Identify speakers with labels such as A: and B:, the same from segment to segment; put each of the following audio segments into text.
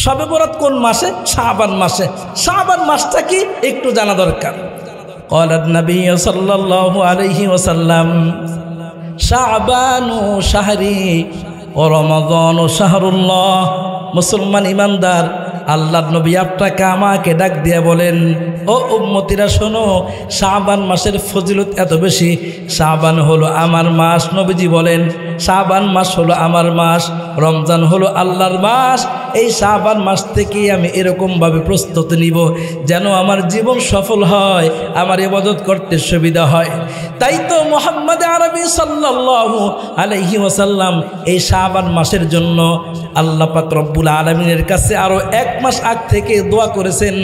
A: শবে বরাত কোন মাসে? শাবান মাসে। শাবান মাসটা কি একটু জানা দরকার। قال النبي صلى الله عليه وسلم শাবান শাহরি ও রমাদান শাহরুল্লাহ। মুসলমান ইমানদার, আল্লাহর নবী আপনাকে আমাকে ডাক দিয়ে বলেন, ও উম্মতিরা শোনো, শাবান মাসের ফজিলত এত বেশি। শাবান হলো আমার মাস। নবীজি বলেন শাবান মাস হলো আমার মাস, রমজান হলো আল্লাহর মাস। এই শাবান মাস থেকে আমি এরকমভাবে প্রস্তুতি নিব যেন আমার জীবন সফল হয়, আমার ইবাদত করতে সুবিধা হয়। তাই তো মুহাম্মদ আরবি সাল্লাল্লাহু আলাইহি ওয়াসাল্লাম এই শাবান মাসের জন্য আল্লাহ পাক রব্বুল আলামিনের কাছে আরো এক মাস আগ থেকে দোয়া করেছেন।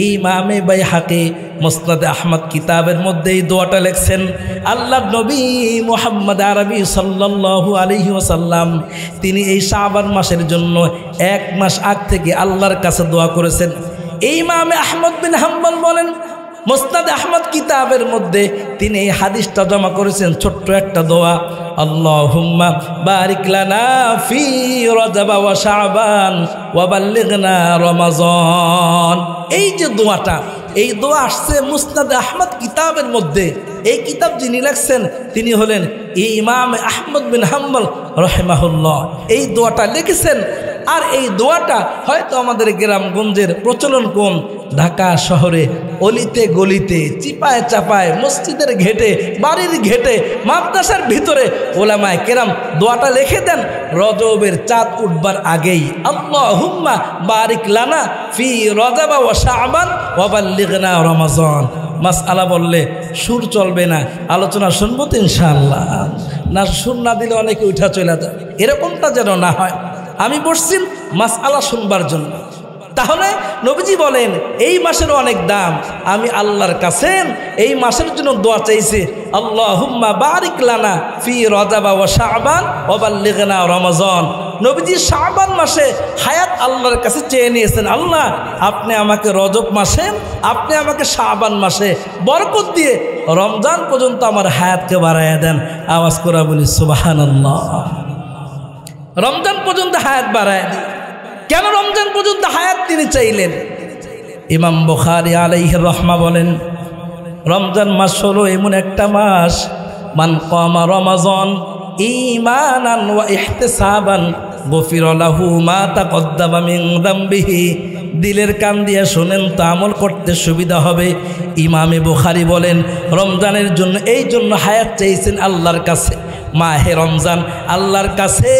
A: ইমামে বাইহাকি মুসনাদে আহমদ কিতাবের মধ্যে এই দোয়াটা লেখছেন। আল্লাহর নবী মুহাম্মদ আরবি সাল্লাল্লাহু আলাইহি ওয়াসাল্লাম তিনি এই শাবান মাসের জন্য এক মাস আগ থেকে আল্লাহর কাছে দোয়া করেছেন। ইমামে আহমদ বিন হাম্বল বলেন, মুসনাদে আহমদ কিতাবের মধ্যে তিনি এই হাদিসটা জমা করেছেন, ছোট্ট একটা দোয়া, আল্লাহুম্মা বারিক লানা ফি রজব ওয়া শাবান ওয়া বাল্লিগনা রমাজান। এই যে দোয়াটা, এই দোয়া আসছে মুসনাদে আহমদ কিতাবের মধ্যে। এই কিতাব যিনি লিখছেন তিনি হলেন ইমাম আহমদ বিন হাম্বল রাহিমাহুল্লাহ। এই দোয়াটা লিখেছেন। আর এই দোয়াটা হয়তো আমাদের গ্রামগঞ্জের প্রচলন কম, ঢাকা শহরে অলিতে গলিতে চিপায় চাপায় মসজিদের ঘেটে বাড়ির ঘেটে মাদ্রাসার ভিতরে ওলামায়ে কেরাম দোয়াটা লিখে দেন রজবের চাঁদ উঠবার আগেই, আল্লাহুম্মা বারিক লানা ফি রজব ওয়া শাবান ওয়া বাল্লিগনা রমাজান। মাসআলা বললে সুর চলবে না, আলোচনা শুনবো তো ইনশাআল্লাহ। না সুর না দিলে অনেকে উঠা চলে যায়, এরকমটা যেন না হয়। আমি বসছি মাসআলা শুনবার জন্য। তাহলে নবীজি বলেন এই মাসের অনেক দাম। আমি আল্লাহর কাছে এই মাসের জন্য দোয়া চাইছি, আল্লাহুম্মা বারিক লানা ফি রজব ওয়া শাবান ওয়া বাল্লিগনা রমাজান। নবীজি শাবান মাসে হায়াত আল্লাহর কাছে চেয়ে নিয়েছেন, আল্লাহ আপনি আমাকে রজব মাসে, আপনি আমাকে শাবান মাসে বরকত দিয়ে রমজান পর্যন্ত আমার হায়াতকে বাড়াইয়া দেন। আওয়াজ করে বলি সুবহানাল্লাহ। রমজান পর্যন্ত হায়াত বাড়ায় দিই। কেন রমজান পর্যন্ত হায়াত তিনি চাইলেন? ইমাম বুখারী আলাইহির রহমা বলেন, রমজান মাস হলো এমন একটা মাস, মান কামা রমাজান ঈমানান ওয়া ইহতিসাবান গফিরা লাহু মা তাকদ্দামা মিন যামবিহি। দিলের কান দিয়ে শোনেন তো আমল করতে সুবিধা হবে। ইমামে বুখারী বলেন রমজানের জন্য এই জন্য হায়াত চাইছেন আল্লাহর কাছে। মাহে রমজান আল্লাহর কাছে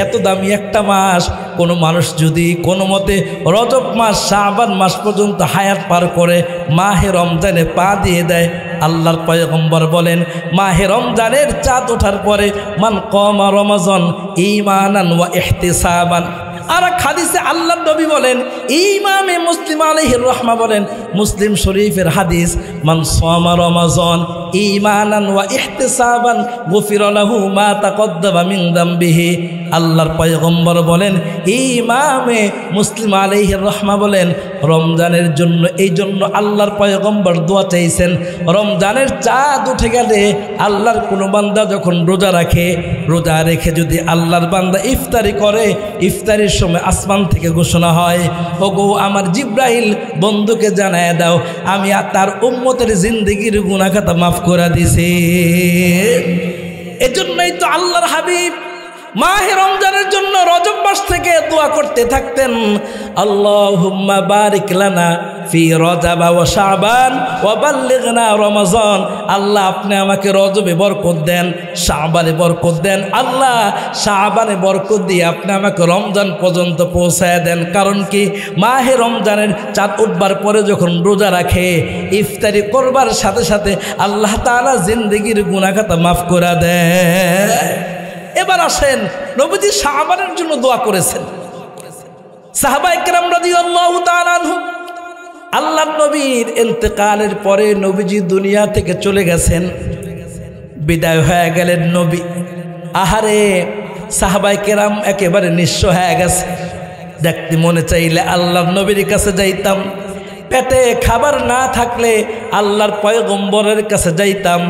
A: এত দামি একটা মাস, কোনো মানুষ যদি কোনো মতে রজব মাস শাবান মাস পর্যন্ত হায়াত পার করে মাহে রমজানে পা দিয়ে দেয়, আল্লাহর পয়গম্বর বলেন মাহে রমজানের চাঁদ ওঠার পরে মান কামা রমাজান ঈমানান ওয়া ইহতিসাবান। আর এক হাদিসে আল্লাহর নবী বলেন, ইমামে মুসলিম আলাইহির রহমা বলেন, মুসলিম শরীফের হাদিস, মান সামা রমাজান ঈমানান ওয়া ইহতিসাবান গফিরা লাহু মা তাকদ্দামা মিন যামবিহি। আল্লাহর পয়গম্বর বলেন, ইমামে মুসলিম আলাইহির রহমা বলেন, রমজানের জন্য এই জন্য আল্লাহর পয়গম্বর দোয়া চাইছেন, রমজানের চাঁদ উঠে গেলে আল্লাহর কোনো বান্দা যখন রোজা রাখে, রোজা রেখে যদি আল্লাহর বান্দা ইফতারি করে, ইফতারির সময় আসমান থেকে ঘোষণা হয়, ওগো আমার জিব্রাইল বন্ধুকে জানায় দাও আমি তার উম্মতের জিন্দেগির গুনাহ খাতা মাফ করে দিছি। এজন্যই তো আল্লাহর হাবিব মাহে রমজানের জন্য রজব মাস থেকে দোয়া করতে থাকতেন, আল্লাহুম্মা বারিক লানা ফি রজব ওয়া শাবান ওয়া বাল্লিগনা রমাজান। আল্লাহ আপনি আমাকে রজবে বরকত দেন, শাবানে বরকত দেন, আল্লাহ শাবানে বরকত দিয়ে আপনি আমাকে রমজান পর্যন্ত পৌঁছায় দেন। কারণ কি, মাহে রমজানের চাঁদ উঠবার পরে যখন রোজা রাখে, ইফতারি করবার সাথে সাথে আল্লাহ তাআলা জিন্দেগির গুনাহ খাতা মাফ করে দেয়। এবার আসেন, নবীজি শাবানের জন্য দোয়া করেছেন। সাহাবায়ে কেরাম রাদিয়াল্লাহু তাআলা আনহুম, আল্লাহর নবীর ইন্তেকালের পরে নবীজি দুনিয়া থেকে চলে গেছেন, বিদায় হয়ে গেলেন নবী। আহারে, সাহাবায়ে কেরাম একেবারে নিঃস্ব হয়ে গেছে। দেখতে মনে চাইলে আল্লাহর নবীর কাছে যাইতাম, পেটে খাবার না থাকলে আল্লাহর পয়গম্বরের কাছে যাইতাম,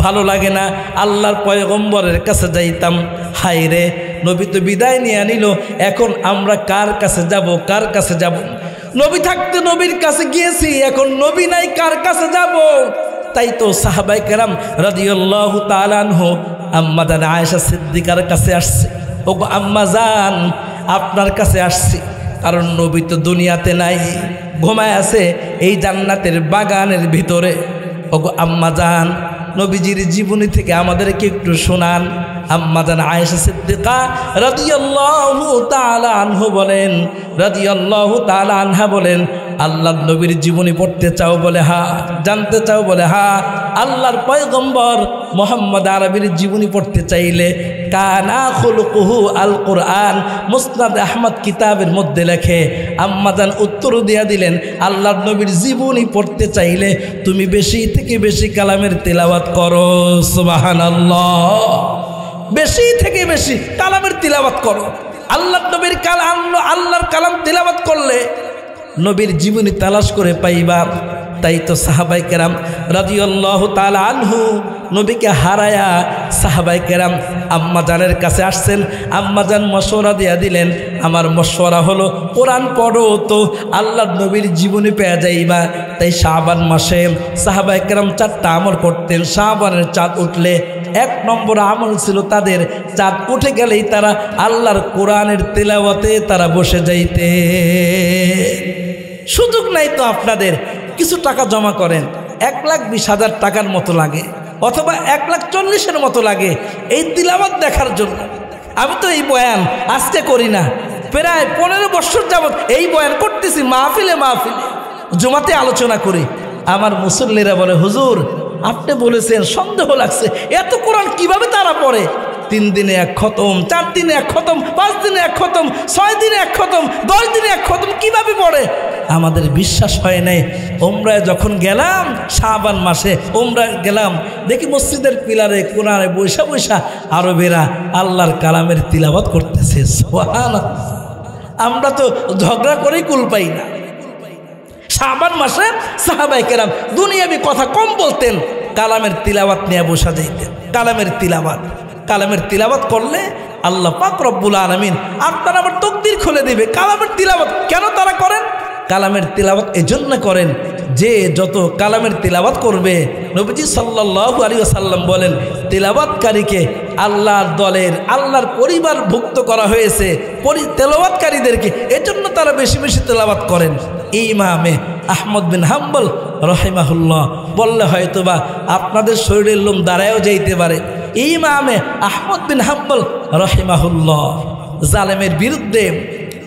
A: ভালো লাগে না আল্লাহর পয়গম্বরের কাছে যাইতাম। হায় রে, নবী তো বিদায় নিয়ে নিল, এখন আমরা কার কাছে যাব, কার কাছে যাব? নবী থাকতে নবীর কাছে গিয়েছি, এখন নবী নাই, কার কাছে যাব? তাই তো সাহাবায়ে কেরাম রাদিয়াল্লাহু তাআলা আনহু আম্মা জান আয়েশা সিদ্দিকার কাছে আসছে। ওগো আম্মা জান, আপনার কাছে আসছি, কারণ নবী তো দুনিয়াতে নাই, ঘুমায় আছে এই জান্নাতের বাগানের ভিতরে। ওগো আম্মা জান, নবীজির জীবনী থেকে আমাদেরকে একটু শোনান। আম্মা জান আয়েশা সিদ্দিকা রাদিয়াল্লাহু তাআলা আনহু বলেন, রাদিয়াল্লাহু তাআলা আনহা বলেন, আল্লাহর নবীর জীবনী পড়তে চাও? বলে হ্যাঁ। জানতে চাও? বলে হ্যাঁ। আল্লাহর পয়গম্বর মুহাম্মদ আরবির জীবনী পড়তে চাইলে কানা খুলুকুহু আল কোরআন, মুসনাদ আহমদ কিতাবের মধ্যে লেখে। আম্মা জান উত্তর দিয়া দিলেন, আল্লাহর নবীর জীবনী পড়তে চাইলে তুমি বেশি থেকে বেশি কালামের তিলাওয়াত করো। সুবহানাল্লাহ। বেশি থেকে বেশি কালামের তিলাওয়াত করো। আল্লাহর নবীর কালাম, আল্লাহর কালাম তিলাওয়াত করলে নবীর জীবনী তালাশ করে পাইবা। তাই তো সাহাবায়ে কেরাম রাদিয়াল্লাহু তাআলা আনহু নবীকে হারায়া সাহাবায়ে কেরাম আম্মা জানের কাছে আসছেন। আম্মা জান মশওয়ারা দিয়া দিলেন, আমার মশওয়ারা হলো কোরআন পড়ো তো আল্লাহর নবীর জীবনী পেয়ে যাইবা। তাই শাবান মাসে সাহাবায়ে কেরাম 4টা আমল করতেন। শাবানের চাঁদ উঠলে 1 নম্বর আমল ছিল তাদের, চাঁদ উঠে গেলেই তারা আল্লাহর কোরআনের তিলাওয়াতে তারা বসে যাইতে। সুযোগ নাই তো আপনাদের, কিছু টাকা জমা করেন, 1,20,000 টাকার মতো লাগে, অথবা 1,40,000-এর মতো লাগে এই তিলাওয়াত দেখার জন্য। আমি তো এই বয়ান আজকে করি না, প্রায় 15 বছর যাবত এই বয়ান করতেছি, মাহফিলে মাহফিলে জুমাতে আলোচনা করি। আমার মুসল্লিরা বলে, হুজুর আপনি বলেছেন, সন্দেহ লাগছে, এত কোরআন কিভাবে তারা পড়ে? 3 দিনে 1 খতম, 4 দিনে 1 খতম, 5 দিনে 1 খতম, 6 দিনে 1 খতম, 10 দিনে 1 খতম, কিভাবে পড়ে? আমাদের বিশ্বাস হয় নাই। ওমরায় যখন গেলাম, শাবান মাসে ওমরায় গেলাম, দেখি মসজিদের পিলারে কোনারে বৈশা বৈশা আরবেরা আল্লাহর কালামের তিলাওয়াত করতেছে। সুবহানাল্লাহ। আমরা তো ঝগড়া করেই কুল পাই না। শাবান মাসে সাহাবায়ে কেরাম দুনিয়াবি কথা কম বলতেন, কালামের তিলাওয়াত নিয়ে বসা যাইতেন। কালামের তিলাওয়াত করলে আল্লাহ পাক রব্বুল আলামিন আপনার আমার তকদির খুলে দিবে। কালামের তিলাওয়াত কেন তারা করেন? কালামের তিলাওয়াত এজন্য করেন যে যত কালামের তিলাওয়াত করবে, নবীজি সাল্লাল্লাহু আলাইহি ওয়াসাল্লাম বলেন, তিলাওয়াতকারীকে আল্লাহর দলের, আল্লাহর পরিবারভুক্ত করা হয়েছে তেলাওয়াতকারীদেরকে, এজন্য তারা বেশি বেশি তেলাওয়াত করেন। ইমামে আহমদ বিন হাম্বল রহিমাহুল্লাহ বললে হয়তোবা আপনাদের শরীরের লোম দাঁড়ায়ও যাইতে পারে। ইমামে আহমদ বিন হাম্বল রহিমাহুল্লাহ জালেমের বিরুদ্ধে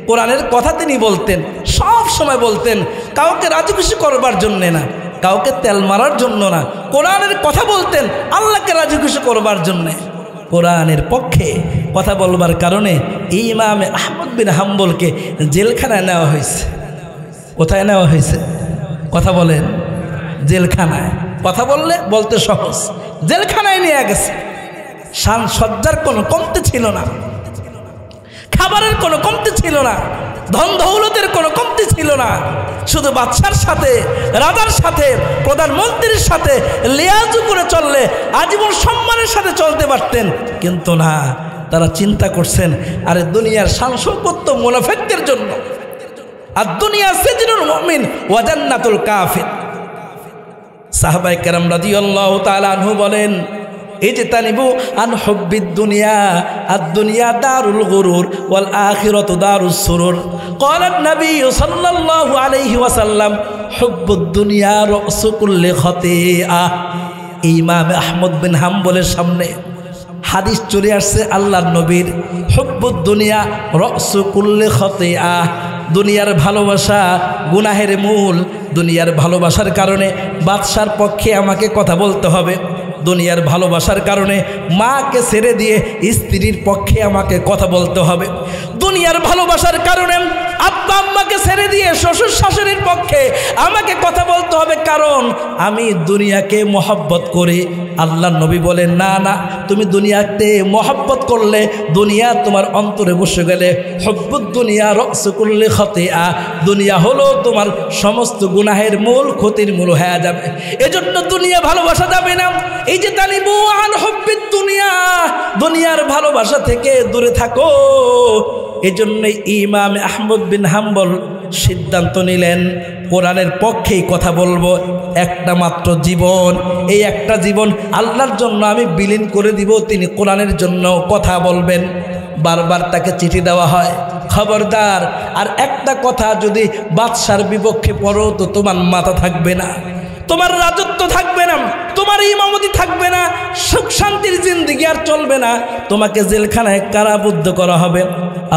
A: কোরআনের কথা তিনি বলতেন, সব সময় বলতেন, কাউকে রাজি খুশি করবার জন্যে না, কাউকে তেল মারার জন্য না, কোরআনের কথা বলতেন আল্লাহকে রাজি খুশি করবার জন্যে। কোরআনের পক্ষে কথা বলবার কারণে ইমামে আহমদ বিন হাম্বলকে জেলখানায় নেওয়া হয়েছে। কোথায় নেওয়া হয়েছে? কথা বলেন। জেলখানায়। কথা বলতে সহজ, জেলখানায় নিয়ে গেছে। সাজসজ্জার কোনো কমতি ছিল না, খাবারের কোনো কমতি ছিল না, ধন দৌলতের কোনো কমতি ছিল না। শুধু বাদশার সাথে, রাজার সাথে, প্রধানমন্ত্রীর সাথে লিয়াজু করে চললে আজীবন সম্মানের সাথে চলতে পারতেন, কিন্তু না, তারা চিন্তা করছেন, আরে দুনিয়ার শান সম্পত্তি মুনাফিকদের জন্য। আর দুনিয়া সিজনুল মুমিন ওয়া জান্নাতুল কাফির। সাহাবায়ে কেরাম রাদিয়াল্লাহু তাআলা আনহু বলেন, ইজতানিবু আন হুব্বিদ দুনিয়া, আদ-দুনিয়া দারুল গুরুর ওয়াল আখিরাতু দারুস সুরুর। ক্বালা নবী সাল্লাল্লাহু আলাইহি ওয়াসাল্লাম, হুব্বুদ দুনিয়া রাসু কুল্লি খাতিআ। ইমাম আহমদ বিন হাম্বলের সামনে হাদিস চলে আসছে আল্লাহর নবীর, হুব্বুদ দুনিয়া রাসু কুল্লি খাতিআ। দুনিয়ার ভালোবাসা গুনাহের মূল। দুনিয়ার ভালোবাসার কারণে বাদশার পক্ষে আমাকে কথা বলতে হবে, দুনিয়ার ভালোবাসার কারণে মাকে ছেড়ে দিয়ে স্ত্রীর পক্ষে আমাকে কথা বলতে হবে, দুনিয়ার ভালোবাসার কারণে আব্বা আম্মাকে ছেড়ে দিয়ে শ্বশুর শাশুড়ির পক্ষে আমাকে কথা বলতে হবে, কারণ আমি দুনিয়াকে মহব্বত করি। আল্লাহ নবী বলেন, না না, তুমি দুনিয়াতে মহব্বত করলে দুনিয়া তোমার অন্তরে বসে গেলে হব্বুদ দুনিয়া রসু কুল্লি খতিআ, দুনিয়া হলো তোমার সমস্ত গুনাহের মূল, ক্ষতির মূল হয়ে যাবে। এজন্য দুনিয়া ভালোবাসা যাবে না। এই যে তালিবু আন হব্বিদ দুনিয়া, দুনিয়ার ভালোবাসা থেকে দূরে থাকো। এজন্যই ইমাম আহমদ বিন হাম্বল সিদ্ধান্ত নিলেন কোরআনের পক্ষেই কথা বলবো। একটা মাত্র জীবন, এই একটা জীবন আল্লাহর জন্য আমি বিলীন করে দিব, তিনি কোরআনের জন্য কথা বলবেন। বারবার তাকে চিঠি দেওয়া হয়, খবরদার আর একটা কথা যদি বাদশার বিপক্ষে পড়ো তো তোমার মাথা থাকবে না, তোমার রাজত্ব থাকবে না, তোমার ইমামতি থাকবে না, সুখ শান্তির জিন্দেগি আর চলবে না, তোমাকে জেলখানায় কারাবদ্ধ করা হবে।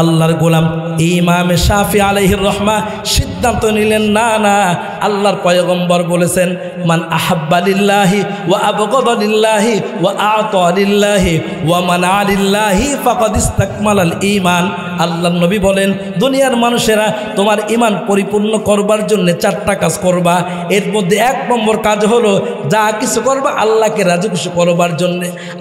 A: আল্লাহর গোলাম ইমাম শাফি আলাইহির রহমা সিদ্ধান্ত নিলেন, না না, আল্লাহর পয়গম্বর বলেছেন, মান আহাব্বা লিল্লাহি ওয়া আবগাদা লিল্লাহি ওয়া আ'তা লিল্লাহি ওয়া মানা লিল্লাহি ফাকাদ ইসতাকমালাল ঈমান। আল্লাহর নবী বলেন, দুনিয়ার মানুষেরা তোমার ঈমান পরিপূর্ণ করবার জন্য 4টা কাজ করবা। এর মধ্যে 1 নম্বর কাজ হলো যা কিছু করবা আল্লাহকে রাজি খুশি করবার জন্য।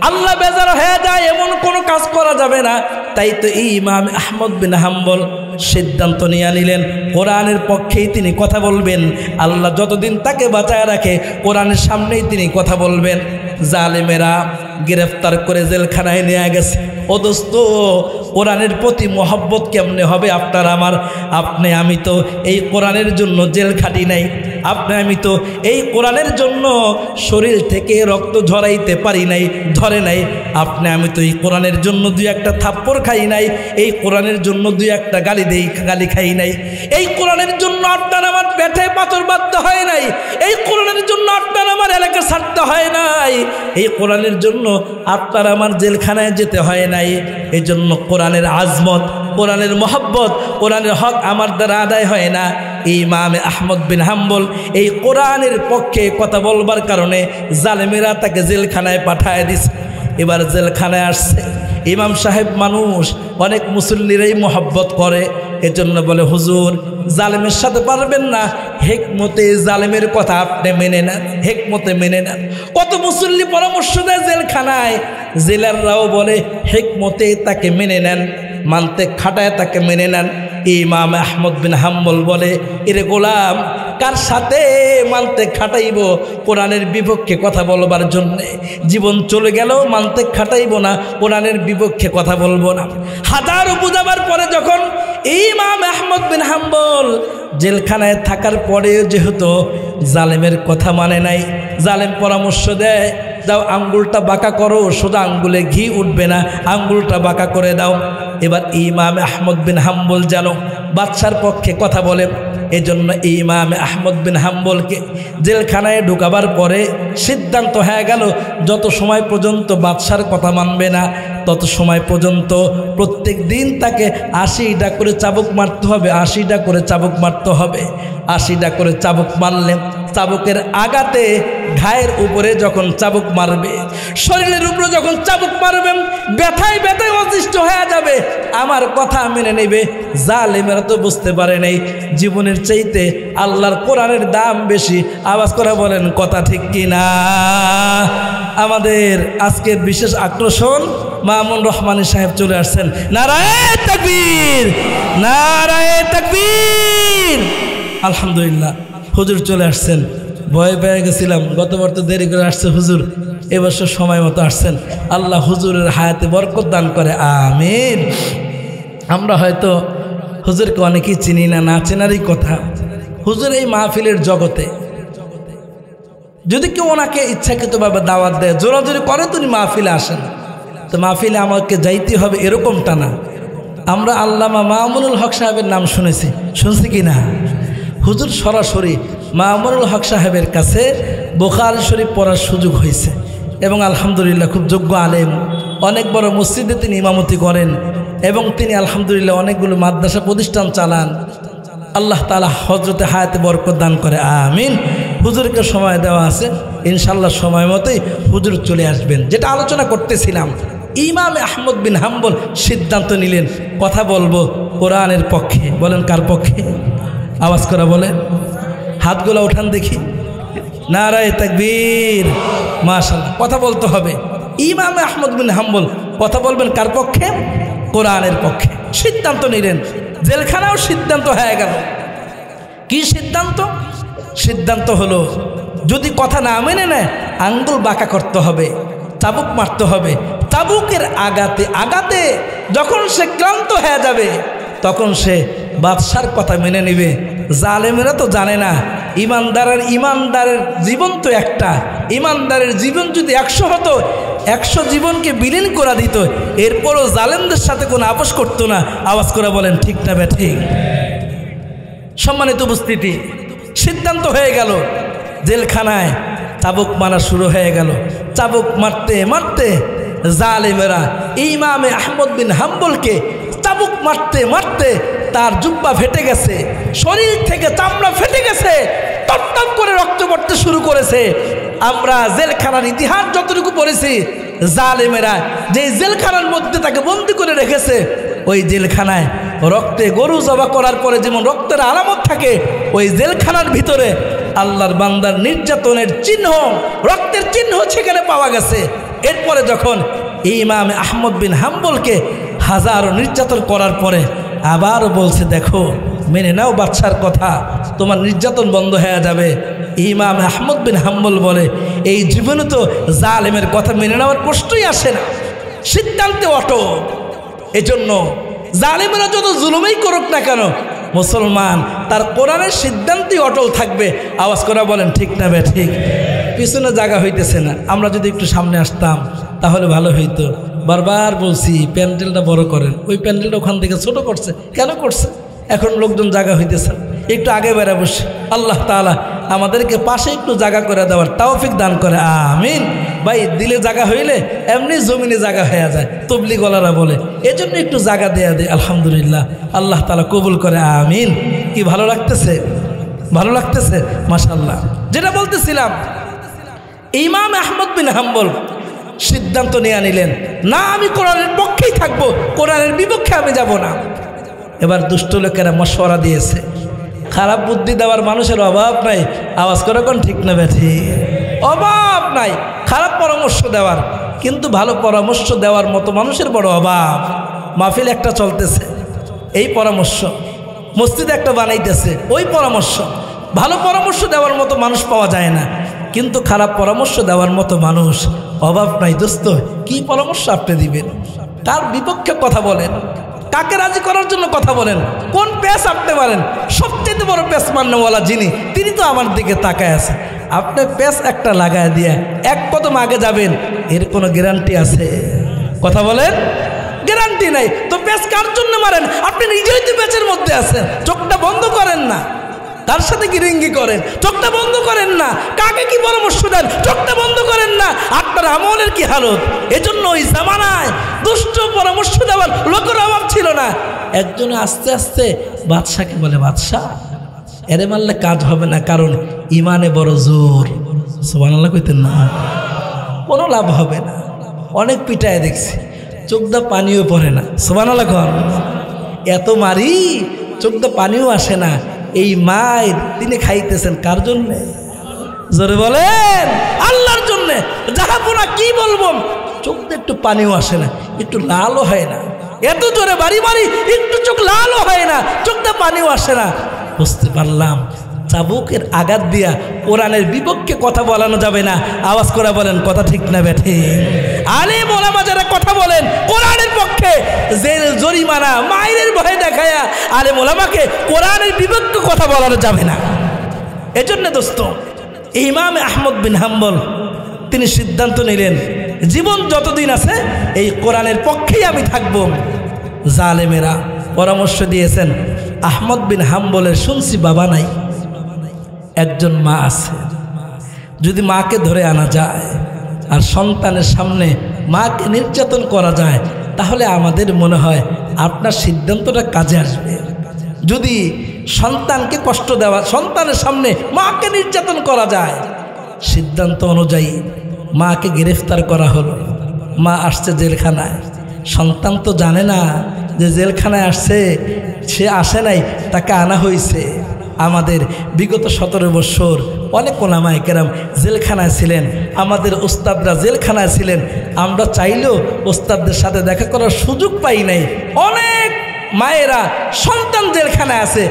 A: আল্লাহ বেজার হয়ে যায় এমন কোনো কাজ করা যাবে না। তাই তো ইমাম আহমদ বিন হাম্বল সিদ্ধান্ত নিয়ে নিলেন কোরআনের পক্ষেই তিনি কথা বলবেন। আল্লাহ যতদিন তাকে বাঁচায় রাখে কোরআনের সামনেই তিনি কথা বলবেন। জালেমেরা গ্রেফতার করে জেলখানায় নিয়ে গেছে। ও দোস্ত, কোরআনের প্রতি মহব্বত কেমনে হবে আপনার আমার? আপনি আমি তো এই কোরআনের জন্য জেল খাটি নাই, আপনি আমি তো এই কোরআনের জন্য শরীর থেকে রক্ত ঝরাইতে পারি নাই, ধরে নাই। আপনি আমি তো এই কোরআনের জন্য 2-1টা থাপ্পড় খাই নাই, এই কোরআনের জন্য 2-1টা গালি খাই নাই। এই কোরআনের জন্য আপনার আমার পেটে পাথর বাঁধতে হয় নাই, এই কোরআনের জন্য আপনার আমার এলাকা ছাড়তে হয় নাই, এই কোরআনের জন্য আপনার আমার জেলখানায় যেতে হয় নাই। এই জন্য কোরআনের আজমত, কোরআনের মহব্বত, কোরআনের হক আমার দ্বারা আদায় হয় না। ইমাম আহমদ বিন হাম্বল এই কোরআনের পক্ষে কথা বলবার কারণে জালেমেরা তাকে জেলখানায় পাঠায় দিছে। এবার জেলখানায় আসছে ইমাম সাহেব, মানুষ অনেক মুসল্লিরাই মহব্বত করে, এজন্য বলে, হুজুর জালেমের সাথে পারবেন না, হেকমতে জালেমের কথা আপনি মেনে নেন, হেকমতে মেনে নেন। কত মুসল্লি পরামর্শ দেয় জেলখানায়, জেলাররাও বলে হেকমতে তাকে মেনে নেন, মানতে খাটায় তাকে মেনে নেন। ইমাম আহমদ বিন হাম্বল বলে, এরে গোলাম, কার সাথে মানতে খাটাইব? কোরআনের বিপক্ষে কথা বলবার জন্যে জীবন চলে গেলেও মানতে খাটাইব না, কোরআনের বিপক্ষে কথা বলবো না। হাজারো বুঝাবার পরে যখন ইমাম আহমদ বিন হাম্বল জেলখানায় থাকার পরেও যেহেতু জালেমের কথা মানে নাই, জালেম পরামর্শ দেয়, যাও আঙ্গুলটা বাঁকা করো, সোজা আঙ্গুলে ঘি উঠবে না, আঙ্গুলটা বাঁকা করে দাও। এবার ইমাম আহমদ বিন হাম্বল যেন বাদশার পক্ষে কথা বলে, এজন্য ইমাম আহমদ বিন হাম্বলকে জেলখানায় ঢুকাবার পরে সিদ্ধান্ত হয়ে গেল, যত সময় পর্যন্ত বাদশার কথা মানবে না তত সময় পর্যন্ত প্রত্যেক দিন তাকে 80টা করে চাবুক মারতে হবে, 80টা করে চাবুক মারতে হবে। 80টা করে চাবুক মারলে চাবুকের আঘাতে ঘায়ের উপরে যখন চাবুক মারবে, শরীরের উপরে যখন চাবুক মারবেন, ব্যথায় ব্যথায় অতিষ্ঠ হয়ে যাবে, আমার কথা মেনে নেবে। জালেমেরা তো বুঝতে পারে নাই জীবনের চাইতে আল্লাহর কোরআনের দাম বেশি। আওয়াজ করে বলেন কথা ঠিক কিনা? আমাদের আজকের বিশেষ আকর্ষণ মামুন রহমানী সাহেব চলে আসছেন। নারায়ে তাকবীর, নারায়ে তাকবীর। আলহামদুলিল্লাহ, হুজুর চলে আসছেন। ভয় পেয়ে গেছিলাম, গতবার তো দেরি করে আসছে হুজুর, এবছর সময় মতো আসছেন। আল্লাহ হুজুরের হায়াতে বরকত দান করে, আমিন। আমরা হয়তো হুজুরকে অনেকেই চিনি না, না চেনারই কথা। হুজুর এই মাহফিলের জগতে যদি কেউ ওনাকে ইচ্ছাকৃতভাবে দাওয়াত দেয়, জোরাজোরি করে, তুমি মাহফিলে আসেন, তো মাহফিলে আমাকে যাইতে হবে এরকমটা না। আমরা আল্লামা মামুনুল হক সাহেবের নাম শুনছি কি না? হুজুর সরাসরি মামুনুল হক সাহেবের কাছে বুখারী শরীফ পড়ার সুযোগ হয়েছে এবং আলহামদুলিল্লাহ খুব যোগ্য আলেম, অনেক বড় মসজিদে তিনি ইমামতি করেন এবং তিনি আলহামদুলিল্লাহ অনেকগুলো মাদ্রাসা প্রতিষ্ঠান চালান। আল্লাহ তাআলা হযরতে হায়াতে বরকত দান করে, আমিন। হুজুরকে সময় দেওয়া আছে, ইনশাল্লাহ সময় মতোই হুজুর চলে আসবেন। যেটা আলোচনা করতেছিলাম, ইমাম আহমদ বিন হাম্বল সিদ্ধান্ত নিলেন কথা বলবো কোরআনের পক্ষে। বলেন কার পক্ষে? আওয়াজ করে বলে, হাতগুলো ওঠান দেখি। নারায়ে তাকবীর, মাশাআল্লাহ। কথা বলতে হবে। ইমাম আহমদ বিন হাম্বল কথা বলবেন কার পক্ষে? কোরআনের পক্ষে। সিদ্ধান্ত নিলেন, জেলখানাও সিদ্ধান্ত হয়ে গেল। কি সিদ্ধান্ত? সিদ্ধান্ত হলো যদি কথা না মেনে নেয় আঙ্গুল বাঁকা করতে হবে, চাবুক মারতে হবে। চাবুকের আঘাতে আঘাতে যখন সে ক্লান্ত হয়ে যাবে তখন সে বাদশার কথা মেনে নেবে। জালেমেরা তো জানে না ইমানদারের জীবন তো একটা। ইমানদারের জীবন যদি 100 হতো, 100 জীবনকে বিলীন করা দিত, এরপরও জালেমদের সাথে কোনো আপোষ করতো না। আওয়াজ করে বলেন ঠিক না বেঠিক? সম্মানিত উপস্থিতি, সিদ্ধান্ত হয়ে গেল। জেলখানায় চাবুক মারা শুরু হয়ে গেল। চাবুক মারতে মারতে জালেমেরা ইমামে আহমদ বিন হাম্বলকে চাবুক মারতে মারতে তার জুব্বা ফেটে গেছে, শরীর থেকে চামড়া ফেটে গেছে, টপটপ করে রক্ত পড়তে শুরু করেছে। আমরা জেলখানার ইতিহাস যতটুকু পড়েছি, জালেমেরা যে জেলখানার মধ্যে তাকে বন্দি করে রেখেছে, ওই জেলখানায় রক্তে গরু জবা করার পরে যেমন রক্তের আলামত থাকে, ওই জেলখানার ভিতরে আল্লাহর বান্দার নির্যাতনের চিহ্ন, রক্তের চিহ্ন সেখানে পাওয়া গেছে। এরপরে যখন ইমাম আহমদ বিন হাম্বলকে হাজারো নির্যাতন করার পরে আবারও বলছে, দেখো মেনে নাও বাদশার কথা, তোমার নির্যাতন বন্ধ হয়ে যাবে। ইমাম আহমদ বিন হাম্বল বলে, এই জীবনে তো জালেমের কথা মেনে নেওয়ার প্রশ্নই আসে না, সিদ্ধান্তে অটল। এজন্য জালেমেরা যত জুলুমই করুক না কেন, মুসলমান তার কোরআনের সিদ্ধান্তেই অটল থাকবে। আওয়াজ করে বলেন ঠিক না বে ঠিক? পিছনে জায়গা হইতেছে না, আমরা যদি একটু সামনে আসতাম তাহলে ভালো হইতো। বারবার বলছি প্যান্ডেলটা বড় করেন, ওই প্যান্ডেলটা ওখান থেকে ছোট করছে। কেন করছে? এখন লোকজন জায়গা হইতেছে, একটু আগে বেড়া বসে। আল্লাহ তাআলা আমাদেরকে পাশে একটু জায়গা করে দেওয়ার তৌফিক দান করে, আমিন। ভাই দিলে জায়গা হইলে এমনি জমিনে জায়গা হয়ে যায়, তবলিগ ওয়ালারা বলে। এজন্য একটু জায়গা দেয়া দেয়, আলহামদুলিল্লাহ। আল্লাহ তাআলা কবুল করে, আমিন। কি ভালো লাগতেছে? ভালো লাগতেছে, মাশাআল্লাহ। যেটা বলতেছিলাম, ইমাম আহমদ বিন হাম্বল সিদ্ধান্ত নিয়ে নিলেন, না আমি কোরআনের পক্ষেই থাকবো, কোরআনের বিপক্ষে আমি যাব না। এবার দুষ্ট লোকেরা মশওয়ারা দিয়েছে। খারাপ বুদ্ধি দেওয়ার মানুষের অভাব নাই। আওয়াজ করে কোন ঠিক না বেঠি? অভাব নাই খারাপ পরামর্শ দেওয়ার, কিন্তু ভালো পরামর্শ দেওয়ার মতো মানুষের বড় অভাব। মাহফিল একটা চলতেছে, এই পরামর্শ, মসজিদ একটা বানাইতেছে, ওই পরামর্শ। ভালো পরামর্শ দেওয়ার মতো মানুষ পাওয়া যায় না, কিন্তু খারাপ পরামর্শ দেওয়ার মতো মানুষ অভাব নাই। দোস্ত, কি পরামর্শ আপনি দিবেন? তার বিপক্ষে কথা বলেন, কাকে রাজি করার জন্য কথা বলেন, কোন পেস আপনি মারেন? সবচেয়ে বড় পেস মান্যওয়ালা যিনি, তিনি তো আমার দিকে তাকায় আছে। আপনি পেস একটা লাগায় দিয়ে এক কদম আগে যাবেন, এর কোনো গ্যারান্টি আছে? কথা বলেন, গ্যারান্টি নাই। তো পেস কার জন্য মারেন? আপনি নিজেই তো পেচের মধ্যে আছেন। চোখটা বন্ধ করেন না, তার সাথে গিরিঙ্গি করেন, চোখটা বন্ধ করেন না। কাকে কি পরামর্শ দেন? চোখটা বন্ধ করেন না। আপনার আমলের কি হালত? এজন্য ওই জামানায় দুষ্ট পরামর্শ দেওয়ার লোকের অভাব ছিল না। একজনে আস্তে আস্তে বাদশাকে বলে, বাদশাহ এরে মারলে কাজ হবে না, কারণ ইমানে বড় জোর। সুবহানাল্লাহ কইতেন না? কোনো লাভ হবে না। অনেক পিটায় দেখছি, চোখটা পানিও পড়ে না। সুবহানাল্লাহ কর। এত মারি চোখটা পানিও আসে না। এই মায়ের তিনি খাইতেছেন কার জন্যে? জোরে বলেন, আল্লাহর জন্যে। জাহাপনা কি বলবো, চোখটা একটু পানিও আসে না, একটু লালও হয় না। এত জোরে বাড়ি মারি, একটু চোখ লালও হয় না, চোখটা পানিও আসে না। বুঝতে পারলাম চাবুকের আঘাত দিয়া কোরআনের বিপক্ষে কথা বলানো যাবে না। আওয়াজ করে বলেন কথা ঠিক না বেঠে? আলেম ওলামা যারা কথা বলেন কোরআনের পক্ষে, জেল জরিমানা মাইরের ভয় দেখায়া আলেম ওলামাকে কোরআনের বিপক্ষে কথা বলানো যাবে না। এজন্য দোস্ত, ইমাম আহমদ বিন হাম্বল তিনি সিদ্ধান্ত নিলেন, জীবন যতদিন আছে এই কোরআনের পক্ষেই আমি থাকব। জালেমেরা পরামর্শ দিয়েছেন। আহমদ বিন হাম্বলের শুনছি বাবা নাই, একজন মা আছে। যদি মাকে ধরে আনা যায় আর সন্তানের সামনে মাকে নির্যাতন করা যায়, তাহলে আমাদের মনে হয় আপনার সিদ্ধান্তটা কাজে আসবে। যদি সন্তানকে কষ্ট দেওয়া, সন্তানের সামনে মাকে নির্যাতন করা যায়, সিদ্ধান্ত অনুযায়ী মাকে গ্রেফতার করা হলো। মা আসছে জেলখানায়, সন্তান তো জানে না যে জেলখানায় আসছে, সে আসে নাই, তাকে আনা হয়েছে। আমাদের বিগত 17 বছর অনেক ওলামায়ে কেরাম জেলখানায় ছিলেন, আমাদের ওস্তাদরা জেলখানায় ছিলেন। আমরা চাইলেও ওস্তাদদের সাথে দেখা করার সুযোগ পাই নাই। অনেক মায়েরা সন্তান জেলখানায় আছে,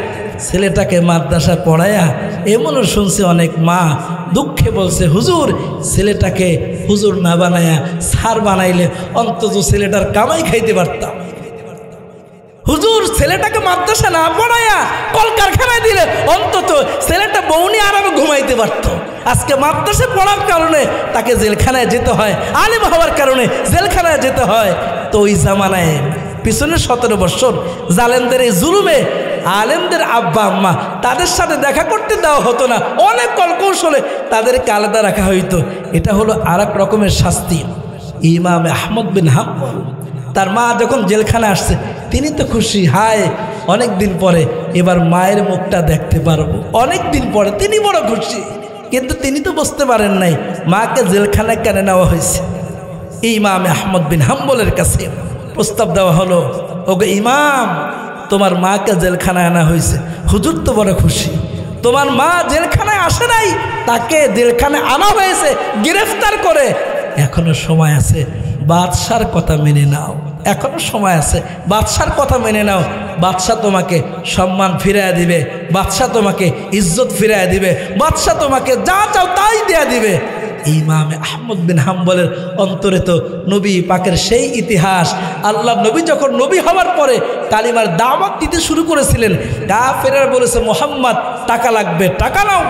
A: ছেলেটাকে মাদ্রাসায় পড়ায়া এমনও শুনছে অনেক মা দুঃখে বলছে, হুজুর ছেলেটাকে হুজুর না বানায়া স্যার বানাইলে অন্তত ছেলেটার কামাই খাইতে পারতাম। হুজুর ছেলেটাকে মাদ্রাসা না পড়ায়া কলকারখানায় দিলে অন্তত ছেলেটা বউনি আরামে ঘুমাইতে পারত। আজকে মাদ্রাসা পড়ার কারণে তাকে জেলখানায় যেতে হয়, আলেম হওয়ার কারণে জেলখানায় যেতে হয়। তো ওই জামানায় পিছনে 17 বছর জালেমদের এই জুলুমে আলেমদের আব্বা আম্মা তাদের সাথে দেখা করতে দেওয়া হতো না, অনেক কলকৌশলে তাদেরকে আলাদা রাখা হইতো। এটা হলো আর এক রকমের শাস্তি। ইমাম আহমদ বিন হাম্বল তার মা যখন জেলখানে আসছে তিনি তো খুশি, হায় অনেক দিন পরে এবার মায়ের মুখটা দেখতে পারবো, অনেক দিন পরে তিনি বড় খুশি। কিন্তু তিনি তো বুঝতে পারেন নাই মাকে জেলখানায় কেন নেওয়া হয়েছে। ইমাম আহমদ বিন হাম্বলের কাছে প্রস্তাব দেওয়া হলো, ওকে ইমাম তোমার মাকে জেলখানায় আনা হয়েছে। হুজুর তো বড় খুশি, তোমার মা জেলখানায় আসে নাই, তাকে জেলখানায় আনা হয়েছে গ্রেফতার করে। এখনো সময় আছে, বাদশার কথা মেনে নাও, এখনো সময় আছে, বাদশার কথা মেনে নাও। বাদশাহ তোমাকে সম্মান ফিরিয়ে দিবে, বাদশাহ তোমাকে ইজ্জত ফিরিয়ে দিবে, বাদশাহ তোমাকে যা চাও তাই দেয়া দিবে। ইমাম আহমদ বিন হাম্বলের অন্তরে তো নবী পাকের সেই ইতিহাস। আল্লাহ নবী যখন নবী হওয়ার পরে কালিমার দাওয়াত দিতে শুরু করেছিলেন, কাফেররা বলেছে মুহাম্মদ টাকা লাগবে টাকা নাও,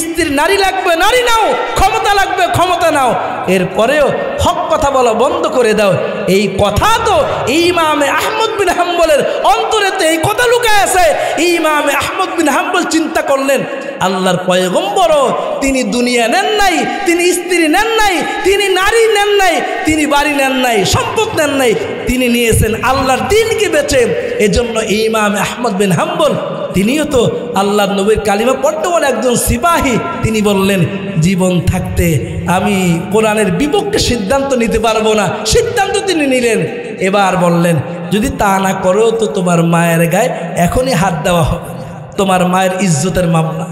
A: স্ত্রী নারী লাগবে নারী নাও, ক্ষমতা লাগবে ক্ষমতা নাও, এরপরেও হক কথা বলা বন্ধ করে দাও। এই কথা তো ইমামে আহমদ বিন হাম্বলের অন্তরে তো এই কথা লুকায় আছে। ইমামে আহমদ বিন হাম্বল চিন্তা করলেন, আল্লাহর পয়গম্বরও তিনি দুনিয়া নেন নাই, তিনি স্ত্রী নেন নাই, তিনি নারী নেন নাই, তিনি বাড়ি নেন নাই, সম্পদ নেন নাই, তিনি নিয়েছেন আল্লাহর দ্বীনকে বেচে। এজন্য ইমাম আহমদ বিন হাম্বল তিনিও তো আল্লাহর নবীর কালিমা পড়তে বলে একজন সিপাহী, তিনি বললেন জীবন থাকতে আমি কোরআনের বিপক্ষে সিদ্ধান্ত নিতে পারবো না, সিদ্ধান্ত তিনি নিলেন। এবার বললেন যদি তা না করো তো তোমার মায়ের গায়ে এখনই হাত দেওয়া হবে, তোমার মায়ের ইজ্জতের মামলা।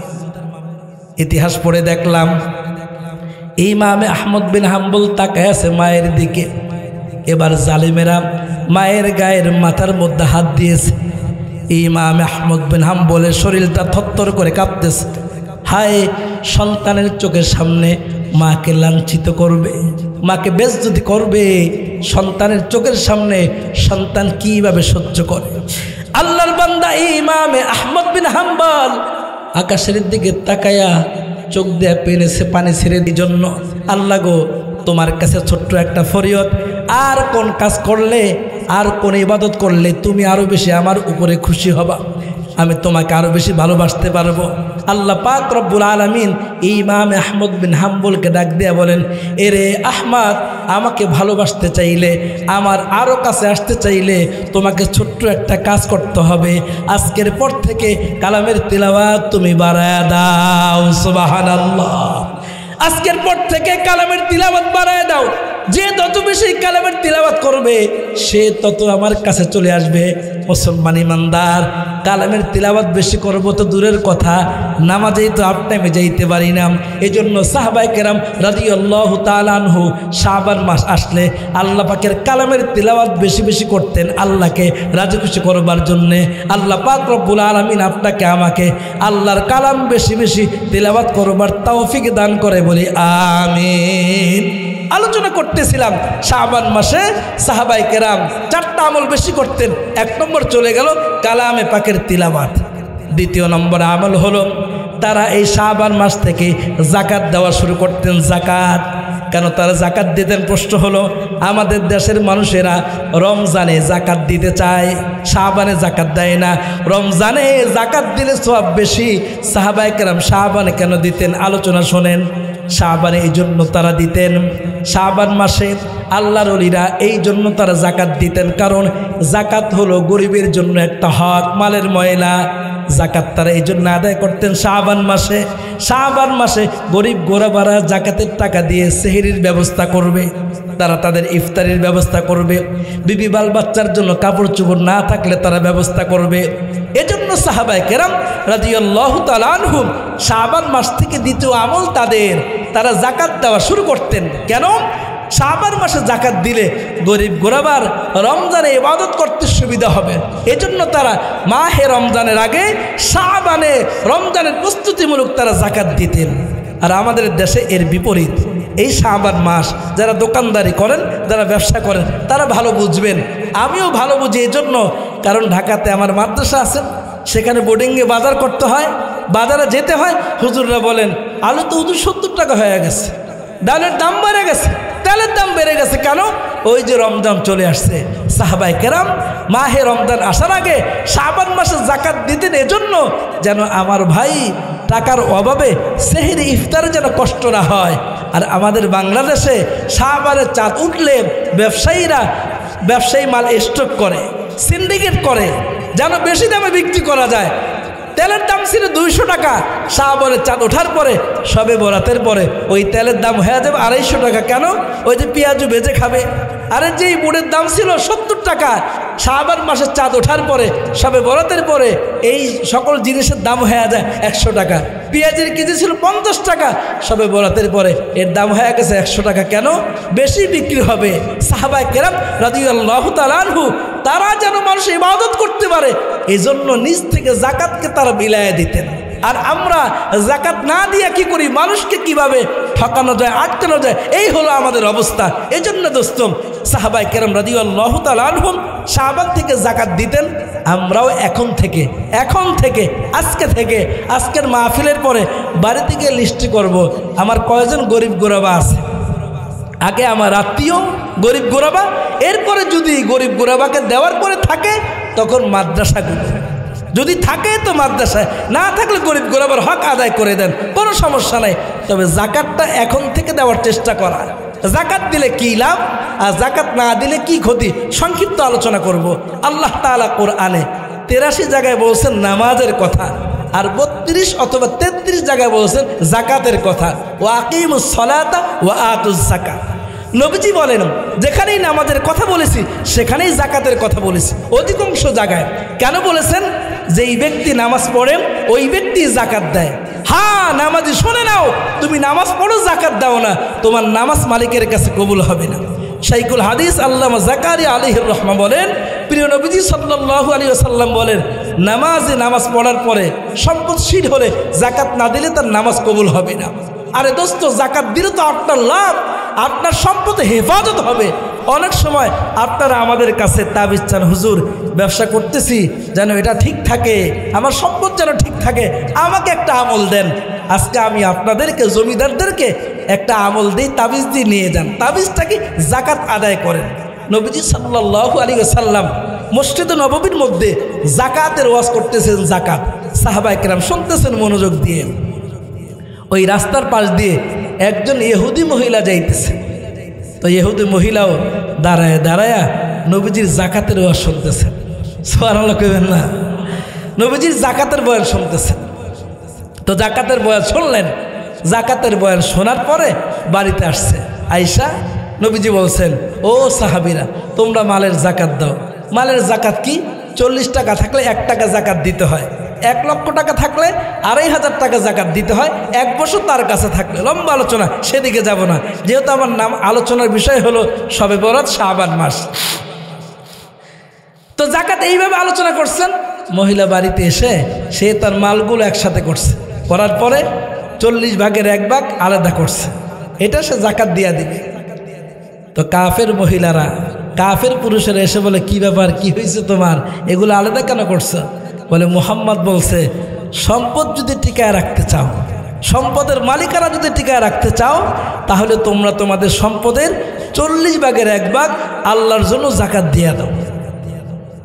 A: ইতিহাস পড়ে দেখলাম ইমামে আহমদ বিন হাম্বল তাকায় আছে মায়ের দিকে। এবার জালিমেরা মায়ের গায়ের মাথার মধ্যে হাত দিয়েছে। ইমাম আহমদ বিন হাম্বলের শরীরটা থরথর করে কাঁপতেছে। হায়, সন্তানের চোখের সামনে মাকে লাঞ্ছিত করবে, মাকে বেজ্জতি করবে, সন্তানের চোখের সামনে সন্তান কিভাবে সহ্য করে। আল্লাহর বান্দা ইমাম আহমদ বিন হাম্বল আকাশের দিকে তাকায়া চোখ দিয়ে পেনেছে পানি ছেড়ে দির জন্য, আল্লাহ গো তোমার কাছে ছোট্ট একটা ফরিয়াদ, আর কোন কাজ করলে আর কোন ইবাদত করলে তুমি আরো বেশি আমার উপরে খুশি হবা, আমি তোমাকে আরো বেশি ভালোবাসতে পারবো। আল্লাহ পাক রব্বুল আলামিন ইমাম আহমদ বিন হাম্বলকে ডাক দিয়ে বলেন, এরে আহমদ, আমাকে ভালোবাসতে চাইলে, আমার আরো কাছে আসতে চাইলে তোমাকে ছোট্ট একটা কাজ করতে হবে। আজকের পর থেকে কালামের তিলাওয়াত তুমি বাড়ায় দাও। সুবহানাল্লাহ। আজকের পর থেকে কালামের তিলাওয়াত বাড়ায় দাও। যে তত বেশি কালামের তিলাওয়াত করবে সে তত আমার কাছে চলে আসবে। মুসলমান ইমানদার, কালামের তিলাওয়াত বেশি করব তো দূরের কথা, নামাজেই তো আপনি আমি যাইতে পারি না। এই জন্য সাহাবায়ে কেরাম রাদিয়াল্লাহু তাআলা আনহু শাবান মাস আসলে আল্লাহ পাকের কালামের তিলাওয়াত বেশি বেশি করতেন আল্লাহকে রাজি খুশি করবার জন্যে। আল্লাহ পাক রব্বুল আলামিন আপনাকে আমাকে আল্লাহর কালাম বেশি বেশি তিলাওয়াত করবার তৌফিক দান করে বলি আমিন। আলোচনা করতেছিলাম শাবান মাসে সাহাবায়ে কেরাম 4টা আমল বেশি করতেন। 1 নম্বর চলে গেল কালামে পাকের তিলাওয়াত। 2 নম্বর আমল হলো তারা এই শাবান মাস থেকে যাকাত দেওয়া শুরু করতেন। যাকাত কেন তারা যাকাত দিতেন? প্রশ্ন হলো আমাদের দেশের মানুষেরা রমজানে যাকাত দিতে চায়, শাবানে যাকাত দেয় না। রমজানে যাকাত দিলে সওয়াব বেশি। সাহাবায়ে কেরাম শাবানে কেন দিতেন? আলোচনা শোনেন। শাবানে এই জন্য তারা দিতেন, শাবান মাসে আল্লাহর ওলিরা এই জন্য তারা যাকাত দিতেন, কারণ যাকাত হলো গরিবের জন্য একটা হক, মালের ময়লা। যাকাত তারা এই জন্য আদায় করতেন শাবান মাসে। শাবান মাসে গরিব গোরাবারা যাকাতের টাকা দিয়ে সেহরির ব্যবস্থা করবে। তারা তাদের ইফতারির ব্যবস্থা করবে, বিবি বাল বাচ্চার জন্য কাপড় চোপড় না থাকলে তারা ব্যবস্থা করবে। এজন্য সাহাবায়ে কেরাম রাদিয়াল্লাহু তাআলা আনহুম শাবান মাস থেকে দ্বিতীয় আমল তারা যাকাত দেওয়া শুরু করতেন। কেন? শাবান মাসে যাকাত দিলে গরিব গোরাবার রমজানে ইবাদত করতে সুবিধা হবে। এজন্য তারা মাহে রমজানের আগে শাবানে রমজানের প্রস্তুতিমূলক তারা যাকাত দিতেন। আর আমাদের দেশে এর বিপরীত। এই শাবান মাস যারা দোকানদারি করেন, যারা ব্যবসা করেন, তারা ভালো বুঝবেন, আমিও ভালো বুঝি। এই জন্য কারণ ঢাকাতে আমার মাদ্রাসা আছে, সেখানে বোর্ডিংয়ে বাজার করতে হয়, বাজারে যেতে হয়। হুজুররা বলেন আলু তো হুজুর 70 টাকা হয়ে গেছে, ডালের দাম বেড়ে গেছে, তেলের দাম বেড়ে গেছে। কেন? ওই যে রমজান চলে আসছে। সাহাবায়ে কেরাম মাহে রমজান আসার আগে শাবান মাসে যাকাত দিতেন, এজন্য যেন আমার ভাই টাকার অভাবে সেহরি ইফতারে যেন কষ্ট না হয়। আর আমাদের বাংলাদেশে শাবানের চাঁদ উঠলে ব্যবসায়ী মাল স্টক করে, সিন্ডিকেট করে, যেন বেশি দামে বিক্রি করা যায়। তেলের দাম ছিল 200 টাকা, শাবানের চাঁদ ওঠার পরে সবে বরাতের পরে ওই তেলের দাম হয়ে যাবে 250 টাকা। কেন? ওই যে পেঁয়াজু ভেজে খাবে। আরে যেই বুড়ের দাম ছিল 70 টাকা, শাবান মাসের চাঁদ ওঠার পরে সবে বরাতের পরে এই সকল জিনিসের দাম হয়ে যায় 100 টাকা। পেঁয়াজের কেজি ছিল 50 টাকা, সবে বরাতের পরে এর দাম হয়ে গেছে 100 টাকা। কেন? বেশি বিক্রি হবে। সাহাবায়ে কেরাম রাদিয়াল্লাহু তাআলা আনহু তারা যেন মানুষ ইবাদত করতে পারে, এজন্য নিজ থেকে যাকাতকে তারা বিলায়া দিতেন। আর আমরা যাকাত না দিয়ে কি করি? মানুষকে কিভাবে ঠকানো যায়, আটকানো যায়, এই হলো আমাদের অবস্থা। এজন্য দোস্তম সাহাবায়ে কেরাম রাদিয়াল্লাহু তাআলা আনহুম শাবান থেকে যাকাত দিতেন। আমরাও এখন থেকে আজকের মাহফিলের পরে বাড়িতে গিয়ে লিস্ট করব আমার কয়জন গরিব গোরাবা আছে। আগে আমার আত্মীয় গরিব গোরাবা, এরপরে যদি গরিব গোরাবাকে দেওয়ার পরে থাকে তখন মাদ্রাসাগুলো, যদি থাকে তো মাদ্রাসায়, না থাকলে গরিব গোরাবার হক আদায় করে দেন, কোনো সমস্যা নাই। তবে যাকাতটা এখন থেকে দেওয়ার চেষ্টা করা। যাকাত দিলে কি লাভ আর যাকাত না দিলে কি ক্ষতি, সংক্ষিপ্ত আলোচনা করব। আল্লাহ তাআলা কোরআনে 83 জায়গায় বলছেন নামাজের কথা, আর 32 অথবা 33 জায়গায় বলছেন যাকাতের কথা। ওয়া আকিমুস সালাতা ওয়া আতুজ যাকাত। নবীজি বলেন যেখানেই নামাজের কথা বলেছি সেখানেই যাকাতের কথা বলেছি, অধিকাংশ জায়গায়। কেন বলেছেন? যেই ব্যক্তি নামাজ পড়ে ওই ব্যক্তি যাকাত দেয়। হ্যাঁ, নামাজি শুনে নাও, তুমি নামাজ পড়ো যাকাত দাও না, তোমার নামাজ মালিকের কাছে কবুল হবে না। শাইখুল হাদিস আল্লামা জাকারিয়া আলাইহির রহমা বলেন, প্রিয় নবীজি সাল্লাল্লাহু আলাইহি ওয়াসাল্লাম বলেন, নামাজ পড়ার পরে সম্পদশীল হলে যাকাত না দিলে তার নামাজ কবুল হবে না। আরে দোস্ত, যাকাত দিলে তো আপনার লাভ, আপনার সম্পদে হেফাজত হবে। অনেক সময় আপনারা আমাদের কাছে তাবিজ চান, হুজুর ব্যবসা করতেছি যেন এটা ঠিক থাকে, আমার সম্পদ যেন ঠিক থাকে, আমাকে একটা আমল দেন। আজকে আমি আপনাদেরকে, জমিদারদেরকে একটা আমল দিই, তাবিজ দিয়ে নিয়ে যান। তাবিজটা কি? যাকাত আদায় করেন। নবীজি সাল্লাল্লাহু আলাইহি ওয়াসাল্লাম মসজিদে নববীর মধ্যে যাকাতের ওয়াজ করতেছেন। যাকাত সাহাবায়ে কেরাম শুনতেছেন মনোযোগ দিয়ে। ওই রাস্তার পাশ দিয়ে একজন ইহুদি মহিলা যাইতেছে। তো ইহুদি মহিলাও দাঁড়ায় নবীজির যাকাতের ওয়াজ শুনতেছেন। সুবহানাল্লাহ কইবেন না? নবীজির যাকাতের বয়ান শুনতেছেন। তো যাকাতের বয়ান শুনলেন। যাকাতের বয়ান শোনার পরে বাড়িতে আসছে আয়েশা। নবীজি বলছেন, ও সাহাবীরা, তোমরা মালের যাকাত দাও। মালের যাকাত কি? 40 টাকা থাকলে 1 টাকা যাকাত দিতে হয়, 1 লক্ষ টাকা থাকলে 2500 টাকা যাকাত দিতে হয়, 1 বছর তার কাছে থাকলে। লম্বা আলোচনা, সেদিকে যাব না, যেহেতু আমার আলোচনার বিষয় হলো শবে বরাত, শাবান মাস। তো যাকাত এইভাবে আলোচনা করছেন। মহিলা বাড়িতে এসে সে তার মালগুলো একসাথে করছে, করার পরে 40 ভাগের 1 ভাগ আলাদা করছে, এটা সে যাকাত দিয়া দিবে। তো কাফের মহিলারা, কাফের পুরুষেরা এসে বলে, কি ব্যাপার, কি হয়েছে তোমার, এগুলো আলাদা কেন করছো? বলে, মুহাম্মদ বলছে সম্পদ যদি টিকায় রাখতে চাও, সম্পদের মালিকারা যদি টিকায় রাখতে চাও, তাহলে তোমরা তোমাদের সম্পদের 40 ভাগের 1 ভাগ আল্লাহর জন্য যাকাত দিয়ে দাও।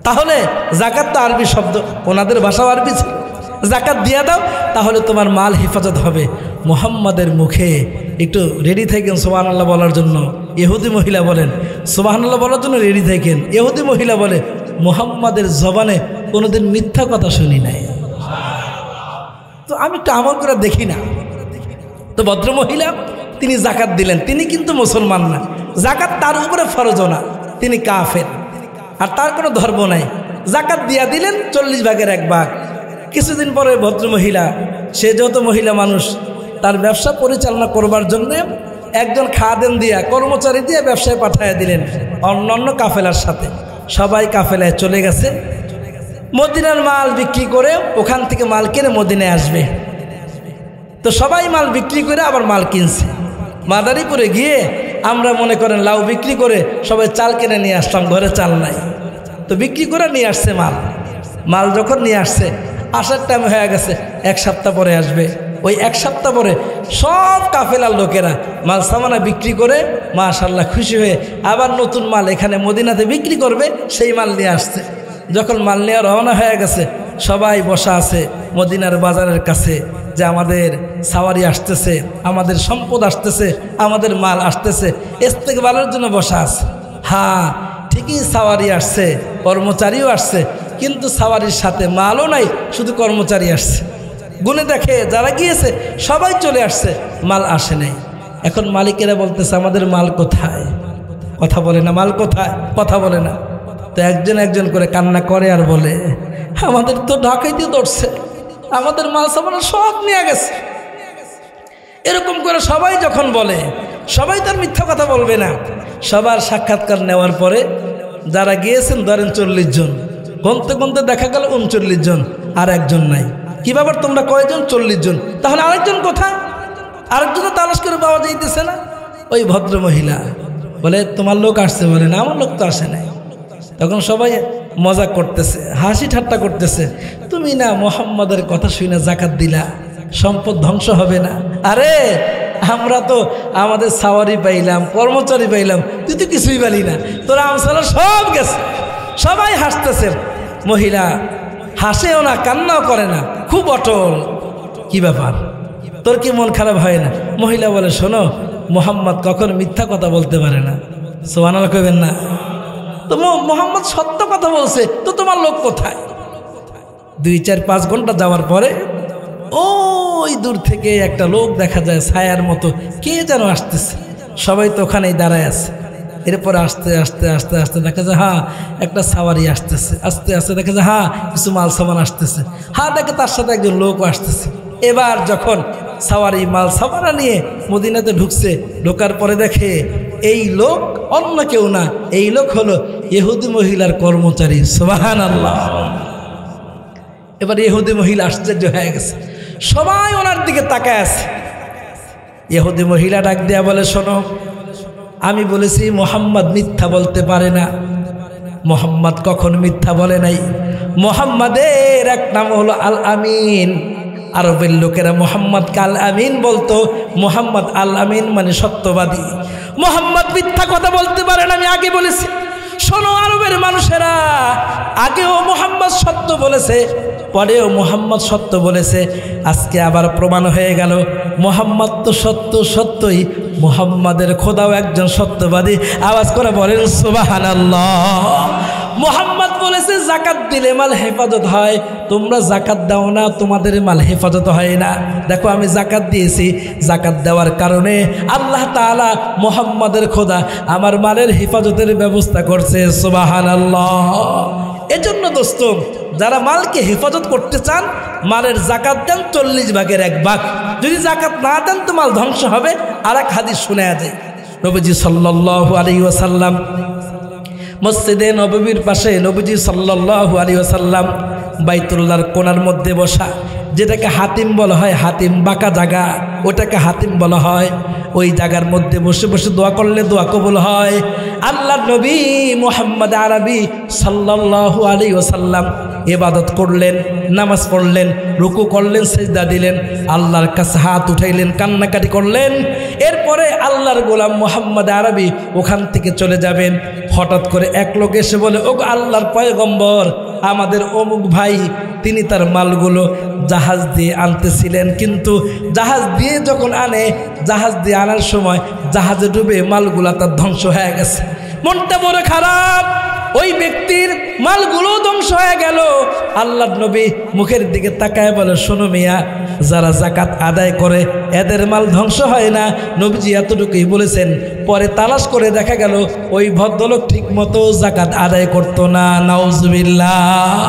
A: তাহলে যাকাত তো আরবি শব্দ, ওনাদের ভাষাও আরবি ছিল। যাকাত দিয়ে দাও, তাহলে তোমার মাল হেফাজত হবে। মুহাম্মাদের মুখে একটু রেডি থাকেন সুবহানাল্লাহ বলার জন্য। ইহুদি মহিলা বলেন, সুবহানাল্লাহ বলার জন্য রেডি থাকেন। ইহুদি মহিলা বলে, মুহাম্মাদের জবানে কোনোদিন মিথ্যা কথা শুনি নাই, তো আমি একটু আমল করে দেখি না। তো ভদ্র মহিলা তিনি জাকাত দিলেন, তিনি কিন্তু মুসলমান না, জাকাত তার উপরে ফরজ না, তিনি কাফের, আর তার কোনো ধর্ম নাই। জাকাত দিয়া দিলেন 40 ভাগের 1 ভাগ। কিছুদিন পরে ভদ্রমহিলা, সে যত মহিলা মানুষ, তার ব্যবসা পরিচালনা করবার জন্য একজন খাদেম দিয়া, কর্মচারী দিয়ে ব্যবসায় পাঠিয়ে দিলেন অন্যান্য কাফেলার সাথে। সবাই কাফেলায় চলে গেছে, মদিনার মাল বিক্রি করে ওখান থেকে মাল কিনে মদিনায় আসবে। তো সবাই মাল বিক্রি করে আবার মাল কিনছে। মাদারীপুরে গিয়ে আমরা মনে করেন লাউ বিক্রি করে সবাই চাল কিনে নিয়ে আসলাম, ঘরে চাল নাই, তো বিক্রি করে নিয়ে আসছে মাল যখন নিয়ে আসছে, আসার টাইম হয়ে গেছে, 1 সপ্তাহ পরে আসবে। ওই 1 সপ্তাহ পরে সব কাফেলার লোকেরা মাল সামানা বিক্রি করে মাশাআল্লাহ খুশি হয়ে আবার নতুন মাল এখানে মদিনাতে বিক্রি করবে, সেই মাল নিয়ে আসছে। যখন মাল নিয়ে রওনা হয়ে গেছে, সবাই বসা আছে মদিনার বাজারের কাছে, যে আমাদের সাওয়ারি আসতেছে, আমাদের সম্পদ আসতেছে, আমাদের মাল আসতেছে, ইস্তেকবালের জন্য বসা আছে। হ্যাঁ ঠিকই, সাওয়ারি আসছে, কর্মচারীও আসছে, কিন্তু সাওয়ারির সাথে মালও নাই, শুধু কর্মচারী আসছে। গুনে দেখে যারা গিয়েছে সবাই চলে আসছে, মাল আসে নাই। এখন মালিকেরা বলতেছে আমাদের মাল কোথায়? কথা বলে না, মাল কোথায়? কথা বলে না। তো একজন করে কান্না করে আর বলে, আমাদের তো ডাকাইতে ধরছে, আমাদের মাল সামানা সব নিয়ে গেছে। এরকম করে সবাই যখন বলে, সবাই তার মিথ্যা কথা বলবে না। সবার সাক্ষাৎকার নেওয়ার পরে যারা গিয়েছেন ধরেন 40 জন, গুনতে দেখা গেল 39 জন, আর একজন নাই। কি ব্যাপার তোমরা কয়জন? 40 জন, তাহলে আরেকজন কোথায়? আরেকজনও তালাশ করে পাওয়া যাইতেছে না। ওই ভদ্র মহিলা বলে তোমার লোক আসছে, বলে না আমার লোক তো আসে নাই। তখন সবাই মজা করতেছে, হাসি ঠাট্টা করতেছে, তুমি না মুহাম্মাদের কথা শুনে জাকাত দিলা, সম্পদ ধ্বংস হবে না? আরে আমরা তো আমাদের সাওয়ারি পাইলাম, কর্মচারী পাইলাম, তুই তো কিছুই পালি না, তোরা আমসালা সব গেছে। সবাই হাসতেছে, মহিলা হাসেও না, কান্নাও করে না, খুব অটল। কি ব্যাপার, তোর কি মন খারাপ হয় না? মহিলা বলে শোনো, মুহাম্মদ কখনো মিথ্যা কথা বলতে পারে না, সুবহানাল্লাহ কইবেন না? তো মুহাম্মদ সত্য কথা বলছে, তো তোমার লোক কোথায়? 2-4-5 ঘন্টা যাওয়ার পরে ওই দূর থেকে একটা লোক দেখা যায়, ছায়ার মতো, কে যেন আসতেছে। সবাই তো ওখানেই দাঁড়ায় আছে। এরপরে আস্তে আস্তে আস্তে আস্তে দেখা যায় হ্যাঁ একটা সাওয়ারি আসতেছে, আস্তে আস্তে দেখা যায় হ্যাঁ কিছু মাল সামান আসতেছে, হ্যাঁ দেখে তার সাথে একজন লোকও আসতেছে। এবার যখন সাওয়ারি মাল সামানা নিয়ে মদিনাতে ঢুকছে, ঢোকার পরে দেখে এই লোক অন্য কেউ না, এই লোক হলো ইহুদি মহিলার কর্মচারী। সুবহানাল্লাহ। এবার ইহুদি মহিলা আশ্চর্য হয়ে গেছে, সবাই ওনার দিকে তাকায় আছে। ইহুদি মহিলা ডাক দেয়া বলে শোনো, আমি বলেছি মুহাম্মদ মিথ্যা বলতে পারে না, মুহাম্মদ কখন মিথ্যা বলে নাই। মুহাম্মাদের এক নাম হলো আল আমিন। আরবের লোকেরা মুহাম্মদকে আল আমিন বলতো। মুহাম্মদ আল আমিন মানে সত্যবাদী। মুহাম্মদ মিথ্যা কথা বলতে পারে না, আমি আগে বলেছি। শোনো আরবের মানুষেরা, আগেও মুহাম্মদ সত্য বলেছে, পরেও মুহাম্মদ সত্য বলেছে, আজকে আবার প্রমাণ হয়ে গেল মুহাম্মদ তো সত্যই, মুহাম্মাদের খোদাও একজন সত্যবাদী। আওয়াজ করে বলেন সুবহানাল্লাহ। মুহাম্মদ বলেছে জাকাত দিলে মাল হেফাজত হয়, তোমরা জাকাত দাও না, তোমাদের মাল হেফাজত হয় না। দেখো আমি জাকাত দিয়েছি, জাকাত দেওয়ার কারণে আল্লাহ তাআলা মুহাম্মাদের খোদা আমার মালের হেফাজতের ব্যবস্থা করছে। সুবহানাল্লাহ। এজন্য দোস্ত, যারা মালকে হেফাজত করতে চান, মালের জাকাত দেন 40 ভাগের 1 ভাগ। যদি জাকাত না দেন তো মাল ধ্বংস হবে। আর এক হাদিস শোনা যায়, নবীজি সাল্লাল্লাহু আলাইহি ওয়াসাল্লাম মসজিদে নববীর পাশে, নবীজি সাল্লাল্লাহু আলাইহি ওয়াসাল্লাম বাইতুল্লাহর কোণার মধ্যে বসা, যেটাকে হাতিম বলা হয়, হাতিম বাঁকা জায়গা, ওটাকে হাতিম বলা হয়। ওই জায়গার মধ্যে বসে বসে দোয়া করলে দোয়া কবুল হয়। আল্লাহ নবী মুহাম্মদ আরবি সাল্লাল্লাহু আলাইহি ওয়াসাল্লাম ইবাদত করলেন, নামাজ পড়লেন, রুকু করলেন, সিজদা দিলেন, আল্লাহর কাছে হাত উঠাইলেন, কান্নাকাটি করলেন। এরপরে আল্লাহর গোলাম মুহাম্মদ আরবি ওখান থেকে চলে যাবেন। হঠাৎ করে এক লোক এসে বলে, ও আল্লাহর পয়গম্বর, আমাদের অমুক ভাই তিনি তার মালগুলো জাহাজ দিয়ে আনতেছিলেন, কিন্তু জাহাজ দিয়ে যখন আনে, জাহাজ দিয়ে আনার সময় জাহাজে ডুবে মালগুলা তার ধ্বংস হয়ে গেছে। মনটা বড় খারাপ। ওই ব্যক্তির মালগুলো ধ্বংস হয়ে গেল। আল্লাহর নবী মুখের দিকে তাকায় বলে, শোনো মিয়া, যারা যাকাত আদায় করে এদের মাল ধ্বংস হয় না। নবীজি এতটুকুই বলেছেন। পরে তালাশ করে দেখা গেল ওই ভদ্রলোক ঠিক মতো যাকাত আদায় করতো না। নাউজুবিল্লাহ।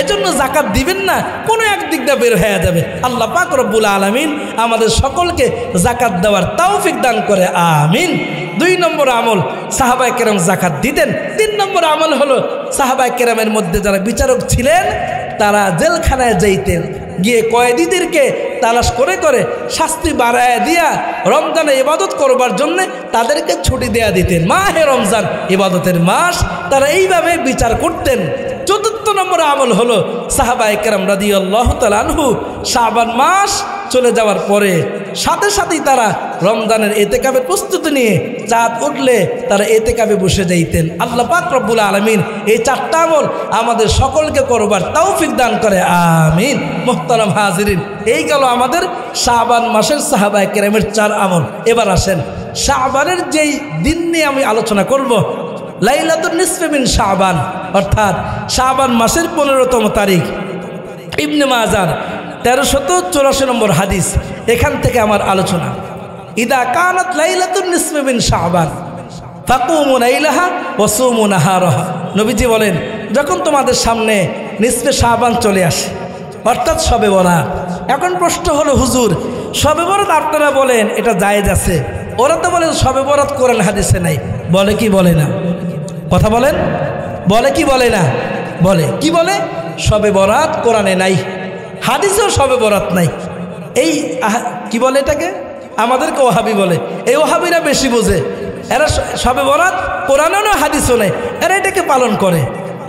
A: এজন্য যাকাত দিবেন না, কোনো একদিক দিয়ে বের হয়ে যাবে। আল্লাহ পাক রব্বুল আলামিন আমাদের সকলকে যাকাত দেওয়ার তৌফিক দান করে, আমিন। 2 নম্বর আমল, সাহাবায়ে কেরাম যাকাত দিতেন। 3 নম্বর আমল হলো, সাহাবায়ে কেরামের মধ্যে যারা বিচারক ছিলেন তারা জেলখানায় যাইতেন, গিয়ে কয়েদিদেরকে তালাশ করে করে শাস্তি বাড়ায় দিয়া রমজানে ইবাদত করবার জন্য তাদেরকে ছুটি দেয়া দিতেন। মাহে রমজান ইবাদতের মাস, তারা এইভাবে বিচার করতেন। 4 নম্বর আমল হলো, সাহাবায়ে কেরাম রাদিয়াল্লাহু তাআলা আনহু শাবান মাস চলে যাওয়ার পরে সাথে সাথেই তারা রমজানের এতেকাবের প্রস্তুতি নিয়ে চাঁদ উঠলে তারা এতেকাবে বসে যাইতেন। আল্লাহ পাক রব্বুল আলামিন এই 4টা আমল আমাদের সকলকে করবার তৌফিক দান করে, আমিন। মুহতারাম হাজিরিন, এই গেল আমাদের শাবান মাসের সাহাবায়ে কেরামের 4 আমল। এবার আসেন শাবানের যেই দিন নিয়ে আমি আলোচনা করব, লাইলাতুন নিসফে মিন শাবান, অর্থাৎ শাবান মাসের 15তম তারিখ। ইবনে মাজার 1384 নম্বর হাদিস, এখান থেকে আমার আলোচনা। ইদা কানাত লাইলাতুন নিসফে মিন শাবান ফাকুমু লাইলাহা ওয়া সুমু নাহারাহা। নবীজি বলেন, যখন তোমাদের সামনে নিসফে শাবান চলে আসে, অর্থাৎ শবে বরাত। এখন প্রশ্ন হলো, হুজুর শবে বরাত আপনারা বলেন এটা জায়েজ আছে, ওরা তো বলেন শবে বরাত কোরআন হাদিসে নাই। বলে কি বলে না? কথা বলেন, বলে কি বলে না? বলে কি বলে? শবে বরাত কোরআনে নাই, হাদিসেও শবে বরাত নাই। এই কি বলে এটাকে? আমাদেরকে ওহাবি বলে। এই ওহাবিরা বেশি বোঝে, এরা শবে বরাত কোরআনেও নয় হাদিসও নেই, এরা এটাকে পালন করে।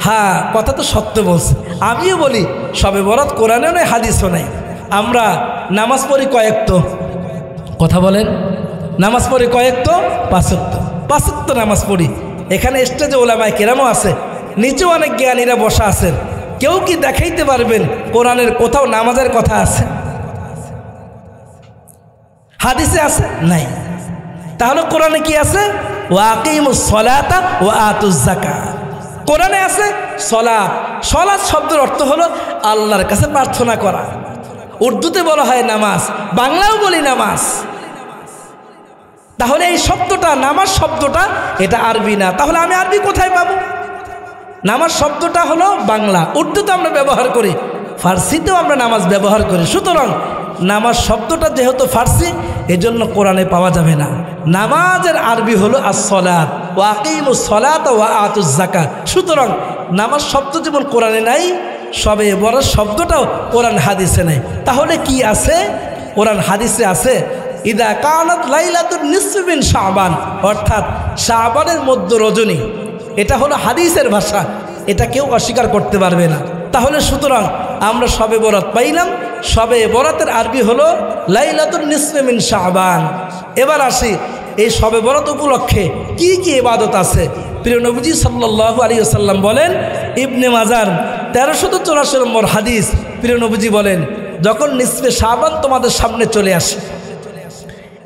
A: হ্যাঁ, কথা তো সত্য বলছে। আমিও বলি শবে বরাত কোরআনেও নয় হাদিসও নেই। আমরা নামাজ পড়ি কয়েকটো, কথা বলেন, নামাজ পড়ি কয়েকটো? 5 ওয়াক্ত নামাজ পড়ি। এখানে স্টেজে ওলামায়ে কেরামও আছে, নিচেও অনেক জ্ঞানীরা বসা আছেন। কেউ কি দেখাইতে পারবেন কোরআনের কোথাও নামাজের কথা আছে? হাদিসে আছে? নাই। তাহলে কোরআনে কি আছে? ওয়া আকিমুস সালাতা ওয়া আতুজ যাকাত। কোরআনে আছে সলাত। সলাত শব্দের অর্থ হলো আল্লাহর কাছে প্রার্থনা করা। উর্দুতে বলা হয় নামাজ, বাংলাও বলি নামাজ। তাহলে এই শব্দটা, নামাজ শব্দটা, এটা আরবি না। তাহলে আমি আরবি কোথায় পাবো? নামাজ শব্দটা হলো বাংলা, উর্দুতে আমরা ব্যবহার করি, ফার্সিতেও আমরা নামাজ ব্যবহার করি। সুতরাং নামাজ শব্দটা যেহেতু ফার্সি, এজন্য কোরআনে পাওয়া যাবে না। নামাজের আরবি হলো আস-সালাত, ওয়া আকিমুস সালাতা ওয়া আতুজ যাকাত। সুতরাং নামাজ শব্দ যেমন কোরআনে নাই, শবে বরাত শব্দটাও কোরআন হাদিসে নাই। তাহলে কি আছে? কোরআন হাদিসে আছে ইদা কানাত লাইলাতুন নিসফি মিন শাবান, অর্থাৎ শাবানের মধ্য রজনী। এটা হলো হাদিসের ভাষা, এটা কেউ অস্বীকার করতে পারবে না। তাহলে সুতরাং আমরা শবে বরাত পাইলাম, শবে বরাতের আরবি হলো লাইলাতুন নিসফি মিন শাবান। এবার আসি এই শবে বরাত উপলক্ষে কি কি ইবাদত আছে। প্রিয় নবীজি সাল্লাল্লাহু আলাইহি ওয়াসাল্লাম বলেন, ইবনে মাজার 1384 নম্বর হাদিস, প্রিয় নবীজি বলেন, যখন নিসফে শাবান তোমাদের সামনে চলে আসে,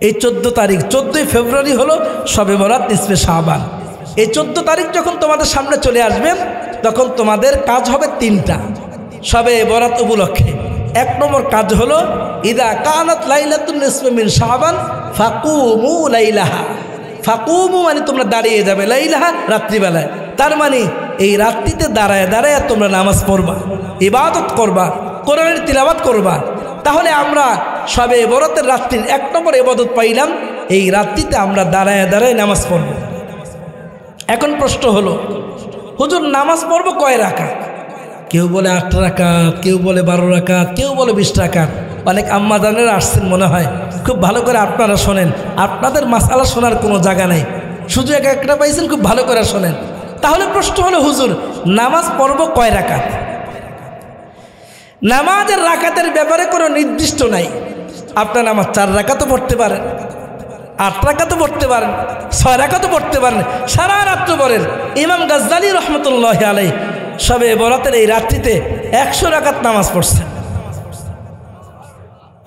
A: এই 14 তারিখ, 14ই ফেব্রুয়ারি হলো শবে বরাত নিসফে শাবান। এই 14 তারিখ যখন তোমাদের সামনে চলে আসবেন, তখন তোমাদের কাজ হবে 3টা শবে বরাত উপলক্ষে। 1 নম্বর কাজ হলো ইদা কানাত লাইলাতুন নিসফি মিন শাবান ফাকুমু লাইলাহা। ফাকুমু মানে তোমরা দাঁড়িয়ে যাবে, লাইলাহা রাত্রিবেলায়। তার মানে এই রাত্রিতে দাঁড়ায় দাঁড়ায় তোমরা নামাজ পড়বা, ইবাদত করবা, কোরআনের তিলাওয়াত করবা। তাহলে আমরা শবে বরাতের রাত্রির 1 নম্বর ইবাদত পাইলাম, এই রাত্রিতে আমরা দাঁড়ায় দাঁড়ায় নামাজ পড়ব। এখন প্রশ্ন হলো, হুজুর নামাজ পড়ব কয় রাকাত? কেউ বলে 8 রাকাত, কেউ বলে 12 রাকাত, কেউ বলে 20 রাকাত। অনেক আম্মাজানেরা আসছেন মনে হয়, খুব ভালো করে আপনারা শোনেন। আপনাদের মাসালা শোনার কোনো জায়গা নেই, শুধু একটা পাইছেন, খুব ভালো করে শোনেন। তাহলে প্রশ্ন হলো, হুজুর নামাজ পড়ব কয় রাকাত? নামাজের রাকাতের ব্যাপারে কোনো নির্দিষ্ট নাই। আপনার নামাজ 4 রাকাতও পড়তে পারেন, 8 রাকাতও পড়তে পারেন, 6 রাকাতও পড়তে পারেন, সারা রাত্র পড়েন। ইমাম গাজ্জালী রহমতুল্লাহি আলাইহি শবে বরাতের এই রাত্রিতে 100 রাকাত নামাজ পড়ছেন।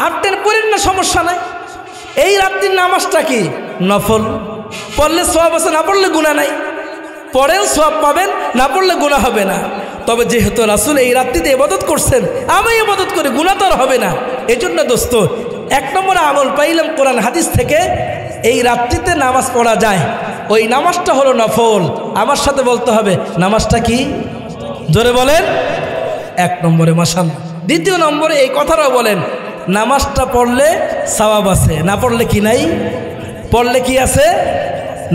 A: আপনি পড়েন না, সমস্যা নাই। এই রাত্রির নামাজটা কি নফল, পড়লে সওয়াব আছে, না পড়লে গুনাহ নাই। পড়েন সওয়াব পাবেন, না পড়লে গুনাহ হবে না। তবে যেহেতু রাসূল এই রাত্রিতে ইবাদত করছেন, আমি ইবাদত করে গুনাহ তো আর হবে না। এজন্য দোস্ত, এক নম্বর আমল পাইলাম কোরআন হাদিস থেকে, এই রাত্রিতে নামাজ পড়া যায়। ওই নামাজটা হলো নফল। আমার সাথে বলতে হবে, নামাজটা কি? জোরে বলেন। এক নম্বরে মাশাআল্লাহ। দ্বিতীয় নম্বরে এই কথাটাও বলেন, নামাজটা পড়লে সওয়াব আছে, না পড়লে কি নাই? পড়লে কি আছে?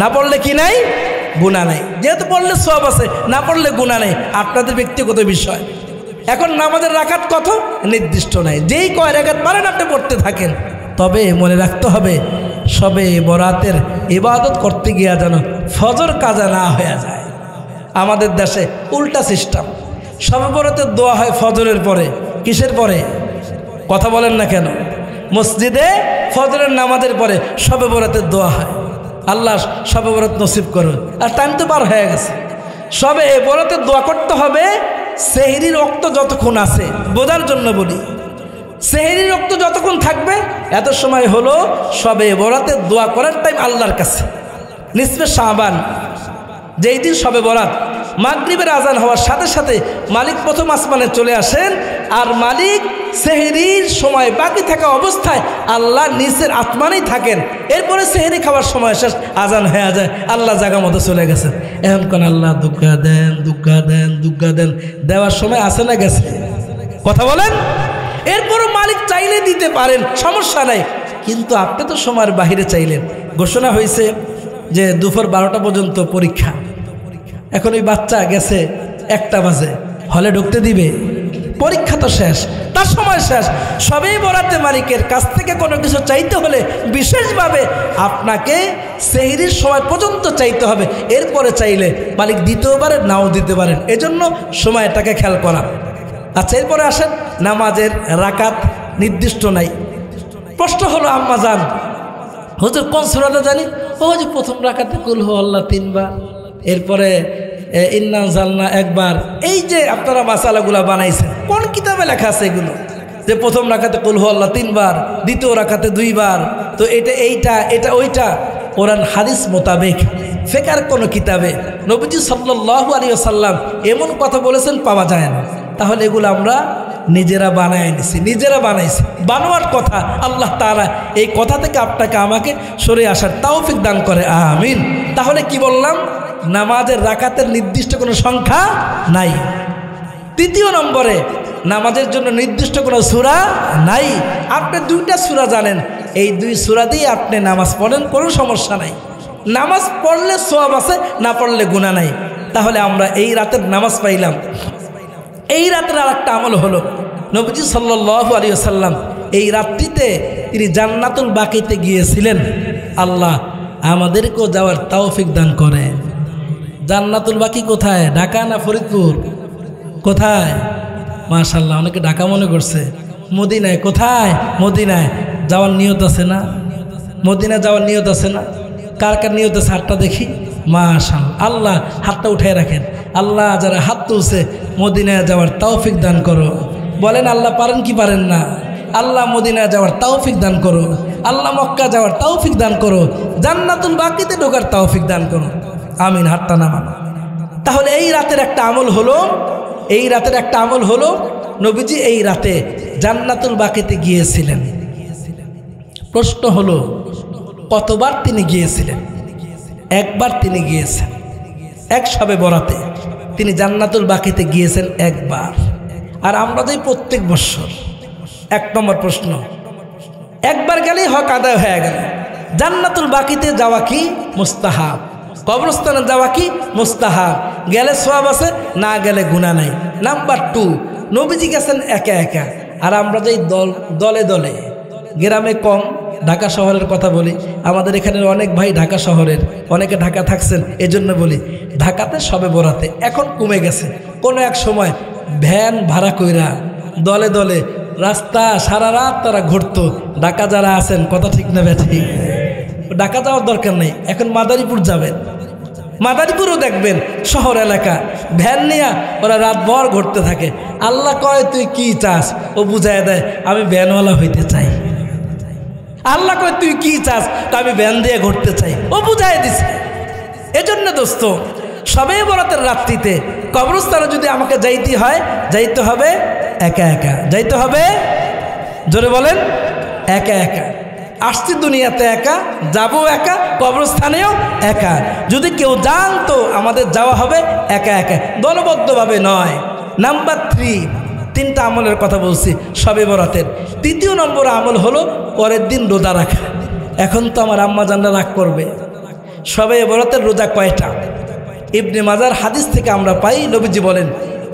A: না পড়লে কি নাই? গুনাহ নাই। যেহেতু পড়লে সওয়াব আছে, না পড়লে গুনাহ নাই, আপনাদের ব্যক্তিগত বিষয়। এখন নামাজের রাকাত কত নির্দিষ্ট নাই, যেই কয় রাকাত পারেন আপনি পড়তে থাকেন। তবে মনে রাখতে হবে, সবে বরাতের ইবাদত করতে গিয়া যেন ফজর কাজা না হয়ে যায়। আমাদের দেশে উল্টা সিস্টেম, সবে বরাতের দোয়া হয় ফজরের পরে। কিসের পরে? কথা বলেন না কেন? মসজিদে ফজরের নামাজের পরে সবে বরাতের দোয়া হয়, আল্লাহ সবে বরাত নসিব করুন। আর টাইম তো পার হয়ে গেছে। সবে বরাতের দোয়া করতে হবে সেহরির রক্ত যতক্ষণ আছে, বোঝার জন্য বলি। সেহরির রক্ত যতক্ষণ থাকবে এত সময় হলো সবে বরাতের দোয়া করার টাইম আল্লাহর কাছে। নিসফে শাবান, যেই দিন সবে বরাত, মাগরিবের আজান হওয়ার সাথে সাথে মালিক প্রথম আসমানে চলে আসেন, আর মালিক সেহরির সময় বাকি থাকা অবস্থায় আল্লাহ নিচের আসমানেই থাকেন। এরপরে সেহরি খাওয়ার সময় শেষ, আজান হয়ে যায়, আল্লাহ জায়গা মতো চলে গেছেন। এখন কোন আল্লাহ দুগ্গা দেন, দুগ্গা দেন, দুগ্গা দেন, দেওয়ার সময় আসে না গেছে? কথা বলেন। এরপরও মালিক চাইলে দিতে পারেন, সমস্যা নাই। কিন্তু আপনি তো সময়ের বাহিরে চাইলেন। ঘোষণা হয়েছে যে দুপুর 12টা পর্যন্ত পরীক্ষা। এখন ওই বাচ্চা গেছে 1টা বাজে, হলে ঢুকতে দিবে? পরীক্ষা তো শেষ, তার সময় শেষ। সবেই বরাতে মালিকের কাছ থেকে কোনো কিছু চাইতে হলে বিশেষভাবে আপনাকে সেহরির সময় পর্যন্ত চাইতে হবে। এরপরে চাইলে মালিক দিতেও পারেন, নাও দিতে পারেন। এজন্য সময়টাকে খেয়াল করা। আচ্ছা, এরপরে আসেন, নামাজের রাকাত নির্দিষ্ট নাই। প্রশ্ন হলো, আম্মা জান হুজুর কোন সূরাটা জানি? ও যে প্রথম রাকাতে কুল হু আল্লাহ 3 বার, এরপরে ইন্না জালনা 1 বার। এই যে আপনারা মাসালাগুলা বানাইছেন, কোন কিতাবে লেখা আছে এগুলো? যে প্রথম রাকাতে কুল হু আল্লাহ 3 বার, দ্বিতীয় রাকাতে 2 বার, তো এটা ওইটা কোরআন হাদিস মোতাবেক ফিকহের কোন কিতাবে নবীজি সাল্লাল্লাহু আলাইহি ওয়াসাল্লাম এমন কথা বলেছেন পাওয়া যায় না। তাহলে এগুলো আমরা নিজেরা বানায় নিছি, নিজেরা বানাইছি। বানোয়ার কথা। আল্লাহ তাআলা এই কথা থেকে আপনাকে আমাকে সরে আসার তৌফিক দান করে, আমিন। তাহলে কি বললাম? নামাজের রাকাতের নির্দিষ্ট কোনো সংখ্যা নাই। তৃতীয় নম্বরে, নামাজের জন্য নির্দিষ্ট কোনো সূরা নাই। আপনি 2টা সূরা জানেন, এই 2 সূরা দিয়ে আপনি নামাজ পড়েন, কোনো সমস্যা নাই। নামাজ পড়লে সওয়াব আছে, না পড়লে গুনাহ নাই। তাহলে আমরা এই রাতের নামাজ পাইলাম। এই রাতের আরেকটা আমল হলো, নবীজি সাল্লাল্লাহু আলাইহি ওয়াসাল্লাম এই রাত্রিতে তিনি জান্নাতুল বাকিতে গিয়েছিলেন। আল্লাহ আমাদেরকেও যাওয়ার তৌফিক দান করে। জান্নাতুল বাকি কোথায়? ঢাকা না ফরিদপুর? কোথায়? মাশাআল্লাহ, অনেকে ঢাকা মনে করছে। মদিনায়। কোথায়? মদিনায়। যাওয়ার নিয়ত আছে না? মদিনায় যাওয়ার নিয়ত আছে না? কার কার নিয়ত আছে? হাতটা দেখি। মাশাআল্লাহ, আল্লাহ হাতটা উঠায় রাখেন। আল্লাহ যারা হাত তুলছে মদিনায় যাওয়ার তৌফিক দান করো। বলেন আল্লাহ পারেন কি পারেন না? আল্লাহ মদিনায় যাওয়ার তৌফিক দান করো। আল্লাহ মক্কা যাওয়ার তৌফিক দান করো। জান্নাতুল বাকিতে ঢোকার তৌফিক দান করো, আমিন। হাতটা নামানো। তাহলে এই রাতের একটা আমল হলো, নবীজি এই রাতে জান্নাতুল বাকিতে গিয়েছিলেন। প্রশ্ন হলো, কতবার তিনি গিয়েছিলেন? 1 বার তিনি গিয়েছেন। এক শবে বরাতে তিনি জান্নাতুল বাকিতে গিয়েছেন 1 বার। আর আমরা যাই প্রত্যেক বছর। 1 নম্বর প্রশ্ন, 1 বার গেলেই হক আদায় হয়ে গেল। জান্নাতুল বাকিতে যাওয়া কি মুস্তাহাব, কবরস্থানে যাওয়া কি মুস্তাহাব। গেলে সওয়াব আছে, না গেলে গুনাহ নাই। নাম্বার 2, নবীজি গেছেন একা একা, আর আমরা যাই দলে দলে। গ্রামে কম, ঢাকা শহরের কথা বলি। আমাদের এখানের অনেক ভাই ঢাকা শহরের, অনেকে ঢাকা থাকছেন, এজন্য বলি। ঢাকাতে সবে বরাতে এখন কমে গেছে। কোনো এক সময় ভ্যান ভাড়া কইরা দলে দলে রাস্তা সারা রাত তারা ঘুরতো। ঢাকা যারা আছেন, কথা ঠিক না ঠিক? ঢাকা যাওয়ার দরকার নেই, এখন মাদারীপুর যাবেন। মাদারীপুরও দেখবেন শহর এলাকা, ভ্যান নিয়ে ওরা রাতভর ঘুরতে থাকে। আল্লাহ কয় তুই কি চাস? ও বুঝায় দেয় আমি ভ্যানওয়ালা হইতে চাই। আল্লাহ কয় তুই কি চাস? তা আমি ভ্যান দিয়ে ঘুরতে চাই। ও বুঝাই দিছে। এজন্য দোস্ত, শবে বরাতের রাত্রিতে কবরস্থানে যদি আমাকে যাইতে হয়, যাইতে হবে একা একা, যাইতে হবে জোরে বলেন একা একা। আসছি দুনিয়াতে একা, যাবো একা, কবরস্থানেও একা। যদি কেউ জানতো আমাদের যাওয়া হবে একা একা, দলবদ্ধভাবে নয়। নাম্বার 3, 3টা আমলের কথা বলছি শবে বরাতের। 3য় নম্বর আমল হলো পরের দিন রোজা রাখা। এখন তো আমার আম্মা জানরা রাগ করবে, শবে বরাতের রোজা কয়টা? ইবনে মাজার হাদিস থেকে আমরা পাই, নবীজি বলেন,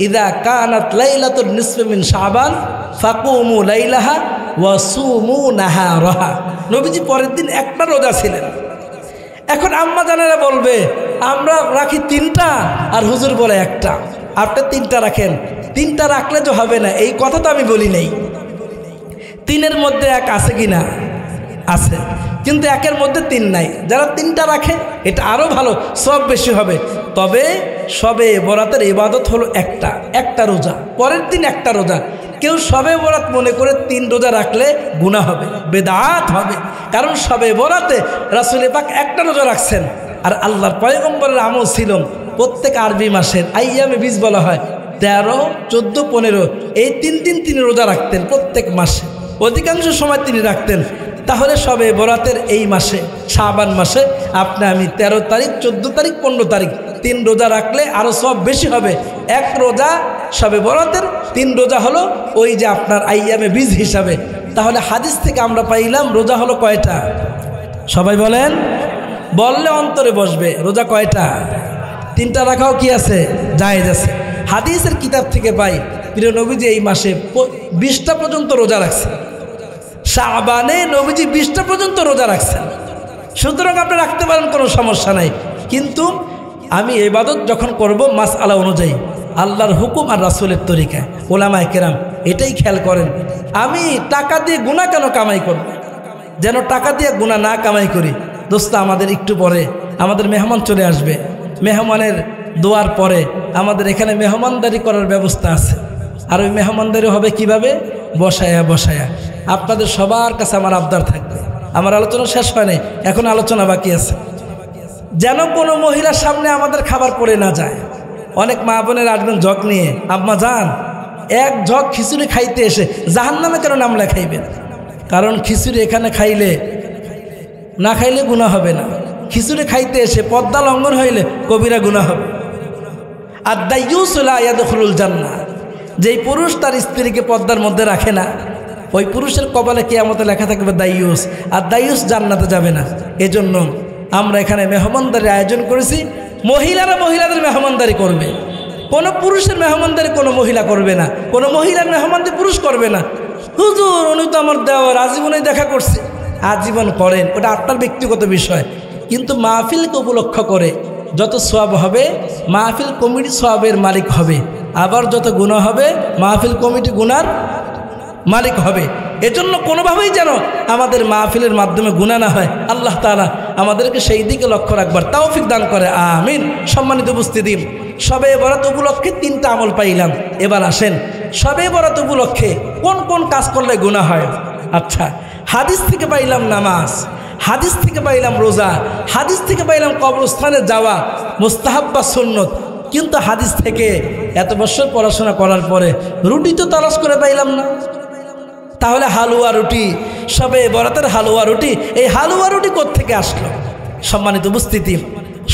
A: ইদা কানাত লাইলাতুন নিসফি মিন শাবান ফাকুমু লাইলাহা ওয়া সুমু নাহারাহা। নবীজি পরের দিন একটা রোজা ছিলেন। এখন আম্মা জানেরা বলবে আমরা রাখি 3টা আর হুজুর বলে একটা। আপনি 3টা রাখেন, 3টা রাখলে তো হবে না, এই কথা তো আমি বলি নাই। 3-এর মধ্যে 1 আছে কিনা? আছে, কিন্তু 1-এর মধ্যে 3 নাই। যারা 3টা রাখে এটা আরও ভালো, সব বেশি হবে। তবে শবে বরাতের ইবাদত হলো একটা রোজা, পরের দিন একটা রোজা। কেউ শবে বরাত মনে করে 3 রোজা রাখলে গুনাহ হবে, বেদাত হবে। কারণ শবে বরাতে রাসূল পাক একটা রোজা রাখছেন, আর আল্লাহর পয়গম্বরের আমল ছিল প্রত্যেক আরবি মাসের আইয়ামে বীজ বলা হয় 13, 14, 15 এই 3 দিন তিনি রোজা রাখতেন প্রত্যেক মাসে, অধিকাংশ সময় তিনি রাখতেন। তাহলে শবে বরাতের এই মাসে শাবান মাসে আপনি আমি 13 তারিখ, 14 তারিখ, 15 তারিখ 3 রোজা রাখলে আরও সব বেশি হবে। 1 রোজা শবে বরাতের, 3 রোজা হলো ওই যে আপনার আইয়ামে বীজ হিসাবে। তাহলে হাদিস থেকে আমরা পাইলাম রোজা হলো কয়টা? সবাই বলেন, বললে অন্তরে বসবে। রোজা কয়টা? 3টা রাখাও কি আছে? জায়েজ আছে। হাদিসের কিতাব থেকে পাই প্রিয় নবীজি এই মাসে 20টা পর্যন্ত রোজা রাখছেন। শাবানে নবীজি 20টা পর্যন্ত রোজা রাখছেন। সুতরাং আপনি রাখতে পারেন, কোনো সমস্যা নাই। কিন্তু আমি ইবাদত যখন করব মাসআলা অনুযায়ী, আল্লাহর হুকুম আর রাসূলের তরিকায়, ওলামায়ে কেরাম এটাই খেয়াল করেন। আমি টাকা দিয়ে গুনাহ কেন কামাই করব? যেন টাকা দিয়ে গুনাহ না কামাই করি। দোস্ত, আমাদের একটু পরে আমাদের মেহমান চলে আসবে। মেহমানের দোয়ার পরে আমাদের এখানে মেহমানদারি করার ব্যবস্থা আছে। আর ওই মেহমানদারি হবে কিভাবে? বসায়া। আপনাদের সবার কাছে আমার আবদার থাকবে। আমার আলোচনা শেষ হয় নাই, এখন আলোচনা বাকি আছে। যেন কোনো মহিলার সামনে আমাদের খাবার পড়ে না যায়। অনেক মা বোনের আসবেন জগ নিয়ে, আম্মা যান 1 জগ খিচুড়ি খাইতে এসে জাহান্নামে কেন নাম লেখাইবেন? কারণ খিচুড়ি এখানে খাইলে, না খাইলে গুনাহ হবে না। খিচুড়ি খাইতে এসে পর্দা লঙ্ঘন হইলে কবিরা গুনাহ হবে। আর দাইয়ুস লা ইয়াদখুলুল জান্নাহ, যেই পুরুষ তার স্ত্রীকে পর্দার মধ্যে রাখে না, ওই পুরুষের কপালে কিয়ামতে লেখা থাকবে দাইয়ুস, আর দাইয়ুস জান্নাতে যাবে না। এজন্য আমরা এখানে মেহমানদারির আয়োজন করেছি। মহিলারা মহিলাদের মেহমানদারি করবে, কোনো পুরুষের মেহমানদারি কোনো মহিলা করবে না, কোনো মহিলার মেহমানদারি পুরুষ করবে না। হুজুর উনি তো আমার দেওয়ার, আজীবনে দেখা করছে। আজীবন করেন, ওটা আপনার ব্যক্তিগত বিষয়। কিন্তু মাহফিলকে উপলক্ষ করে যত সওয়াব হবে মাহফিল কমিটি সওয়াবের মালিক হবে, আবার যত গুনাহ হবে মাহফিল কমিটি গুনার মালিক হবে। এজন্য কোনোভাবেই যেন আমাদের মাহফিলের মাধ্যমে গুনাহ না হয়। আল্লাহ তাআলা আমাদেরকে সেই দিকে লক্ষ্য রাখবার তৌফিক দান করে, আমিন। সম্মানিত উপস্থিতি, শবে বরাত উপলক্ষে 3টা আমল পাইলাম। এবার আসেন শবে বরাত উপলক্ষে কোন কোন কাজ করলে গুনাহ হয়। আচ্ছা, হাদিস থেকে পাইলাম নামাজ, হাদিস থেকে পাইলাম রোজা, হাদিস থেকে পাইলাম কবরস্থানে যাওয়া মুস্তাহাব বা সুন্নত। কিন্তু হাদিস থেকে এত বছর পড়াশোনা করার পরে রুটি তো তালাশ করে পাইলাম না। তাহলে হালুয়া রুটি, শবে বরাতের হালুয়া রুটি, এই হালুয়া রুটি কোত্থেকে আসলো? সম্মানিত উপস্থিতি,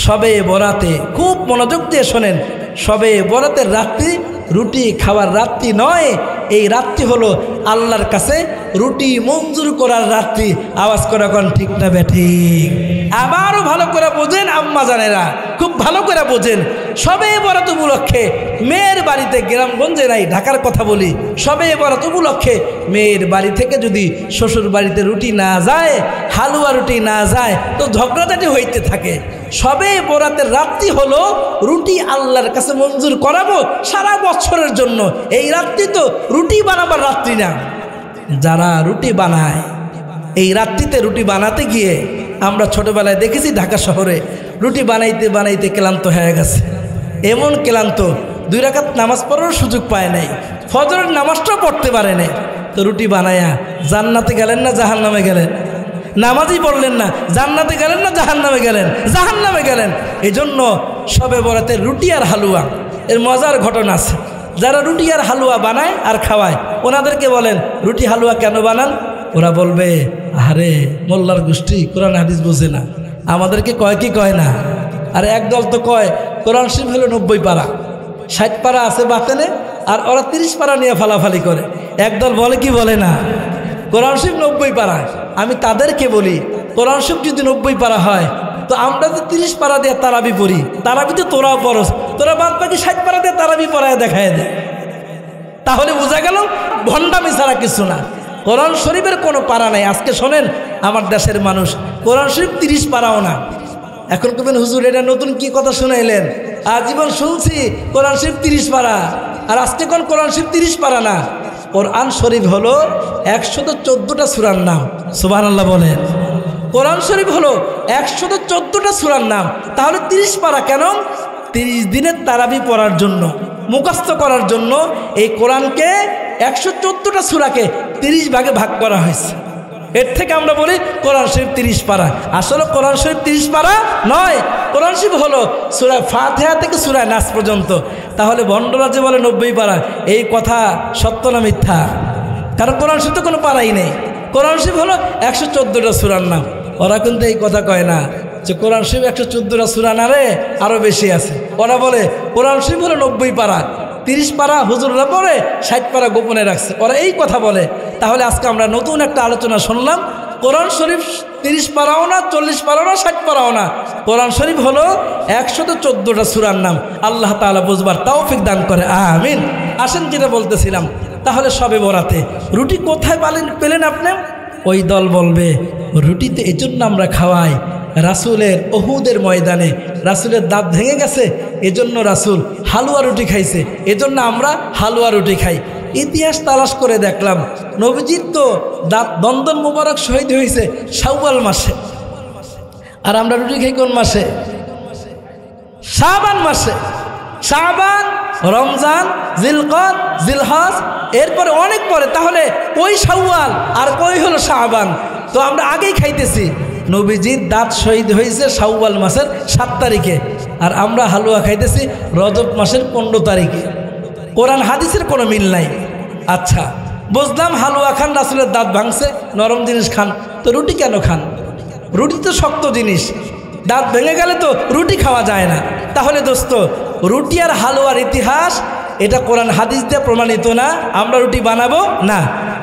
A: শবে বরাতে খুব মনোযোগ দিয়ে শোনেন, শবে বরাতের রাত্রি রুটি খাওয়ার রাত্রি নয়। এই রাত্রি হলো আল্লাহর কাছে রুটি মঞ্জুর করার রাত্রি। আওয়াজ করে কোন ঠিক না বেঠিক? আবারও ভালো করে বোঝেন আম্মা জানেরা, খুব ভালো করে বোঝেন। শবে বরাত উপলক্ষে মেয়ের বাড়িতে, গ্রামগঞ্জে নাই, ঢাকার কথা বলি, শবে বরাত উপলক্ষে মেয়ের বাড়ি থেকে যদি শ্বশুর বাড়িতে রুটি না যায়, হালুয়া রুটি না যায়, তো ঝগড়াঝাটি হইতে থাকে। শবে বরাতের রাত্রি হলো রুটি আল্লাহর কাছে মঞ্জুর করাবো সারা বছরের জন্য। এই রাত্রি তো রুটি বানাবার রাত্রি না। যারা রুটি বানায়, এই রাত্রিতে রুটি বানাতে গিয়ে আমরা ছোটবেলায় দেখেছি ঢাকা শহরে রুটি বানাইতে বানাইতে ক্লান্ত হয়ে গেছে। এমন ক্লান্ত 2 রাকাত নামাজ পড়ার সুযোগ পায় নাই, ফজরের নামাজটাও পড়তে পারে নাই। তো রুটি বানায়া জান্নাতে গেলেন না জাহান্নামে গেলেন? নামাজই পড়লেন না, জান্নাতে গেলেন না জাহান্নামে গেলেন? জাহান্নামে গেলেন। এই জন্য সবে বরাতে রুটি আর হালুয়া। এর মজার ঘটনা আছে। যারা রুটি আর হালুয়া বানায় আর খাওয়ায় ওনাদেরকে বলেন রুটি হালুয়া কেন বানান? ওরা বলবে আরে মোল্লার গোষ্ঠী কোরআন হাদিস বোঝে না, আমাদেরকে কয় কি কয় না। আর একদল তো কয় কোরআন শরীফ হলো 90 পারা, 60 পারা আছে বাতেনে, আর ওরা 30 পারা নিয়ে ফালাফালি করে। একদল বলে কি বলে না কোরআন শরীফ 90 পারা। আমি তাদেরকে বলি কোরআন শরীফ যদি 90 পারা হয় তো আমরা তো 30 পারা দিয়ে তারাবি পড়ি, তারাবি তো তোরাও পড়স, তোরা বাদ বাকি 60 পারা দিয়ে তারাবি পড়ায় দেখায় দেয়। তাহলে বোঝা গেল ভণ্ডামি ছাড়া কিছু না। কোরআন শরীফের কোনো পারা নাই। আজকে শোনেন আমার দেশের মানুষ কোরআন শরীফ 30 পারাও না। এখন কবেন হুজুর এটা নতুন কি কথা শুনাইলেন? আজীবন শুনছি কোরআন শরীফ 30 পারা, আর আজকে কোন কোরআন শরীফ 30 পারা না। কোরআন শরীফ হলো 114টা সূরার নাম। সুবহানাল্লাহ বলেন। কোরআন শরীফ হলো 114টা সূরার নাম। তাহলে 30 পারা কেন? 30 দিনের তারাবি পড়ার জন্য, মুখস্থ করার জন্য এই কোরআনকে 114টা সূরাকে 30 ভাগে ভাগ করা হয়েছে। এর থেকে আমরা বলি কোরআন শরীফ 30 পারা। আসলে কোরআন শরীফ 30 পারা নয়। কোরআন শরীফ হলো সূরা ফাতিহা থেকে সূরা নাস পর্যন্ত। তাহলে ভণ্ডরা যে বলে 90 পারা, এই কথা সত্য না মিথ্যা? কারণ কোরআন শরীফ তো কোনো পারাই নেই। কোরআন শরীফ হলো 114টা সূরার নাম। ওরা কিন্তু এই কথা কয় না যে কোরআন শরীফ 114টা সূরা না রে, আরও বেশি আছে। ওরা বলে কোরআন শরীফ হলো 90 পারা, 30 পারা হুজুররা পড়ে, 60 পারা গোপনে রাখছে। ওরা এই কথা বলে। তাহলে আজকে আমরা নতুন একটা আলোচনা শুনলাম। কোরআন শরীফ 30 পারাও না, 40 পারাও না, 60 পারাও না। কোরআন শরীফ হলো 114টা সূরার নাম। আল্লাহ তাআলা বুঝবার তৌফিক দান করে, আমিন। আসেন যেটা বলতেছিলাম, তাহলে সবে বরাতে রুটি কোথায় পেলেন আপনি? ওই দল বলবে রুটিতে এই জন্য আমরা খাওয়াই, রাসূলের উহুদের ময়দানে রাসূলের দাঁত ভেঙে গেছে, এজন্য রাসূল হালুয়া রুটি খাইছে, এজন্য আমরা হালুয়া রুটি খাই। ইতিহাস তালাশ করে দেখলাম নবীজির তো দাঁত দন্দন মোবারক শহীদ হয়েছে শাওয়াল মাসে, আর আমরা রুটি খাই কোন মাসে? শাবান মাসে। শাবান, রমজান, জিলকদ, জিলহজ, এরপরে অনেক পরে। তাহলে কই শাওয়াল আর কই হলো শাবান? তো আমরা আগেই খাইতেছি। নবীজির দাঁত শহীদ হয়েছে শাওয়াল মাসের 7 তারিখে, আর আমরা হালুয়া খাইতেছি রজব মাসের 15 তারিখে। কোরআন হাদিসের কোনো মিল নাই। আচ্ছা বুঝলাম হালুয়া খান, রাসূলের দাঁত ভাঙছে, নরম জিনিস খান, তো রুটি কেন খান? রুটি তো শক্ত জিনিস, দাঁত ভেঙে গেলে তো রুটি খাওয়া যায় না। তাহলে দোস্ত রুটি আর হালুয়ার ইতিহাস এটা কোরআন হাদিস দিয়ে প্রমাণিত না। আমরা রুটি বানাবো না।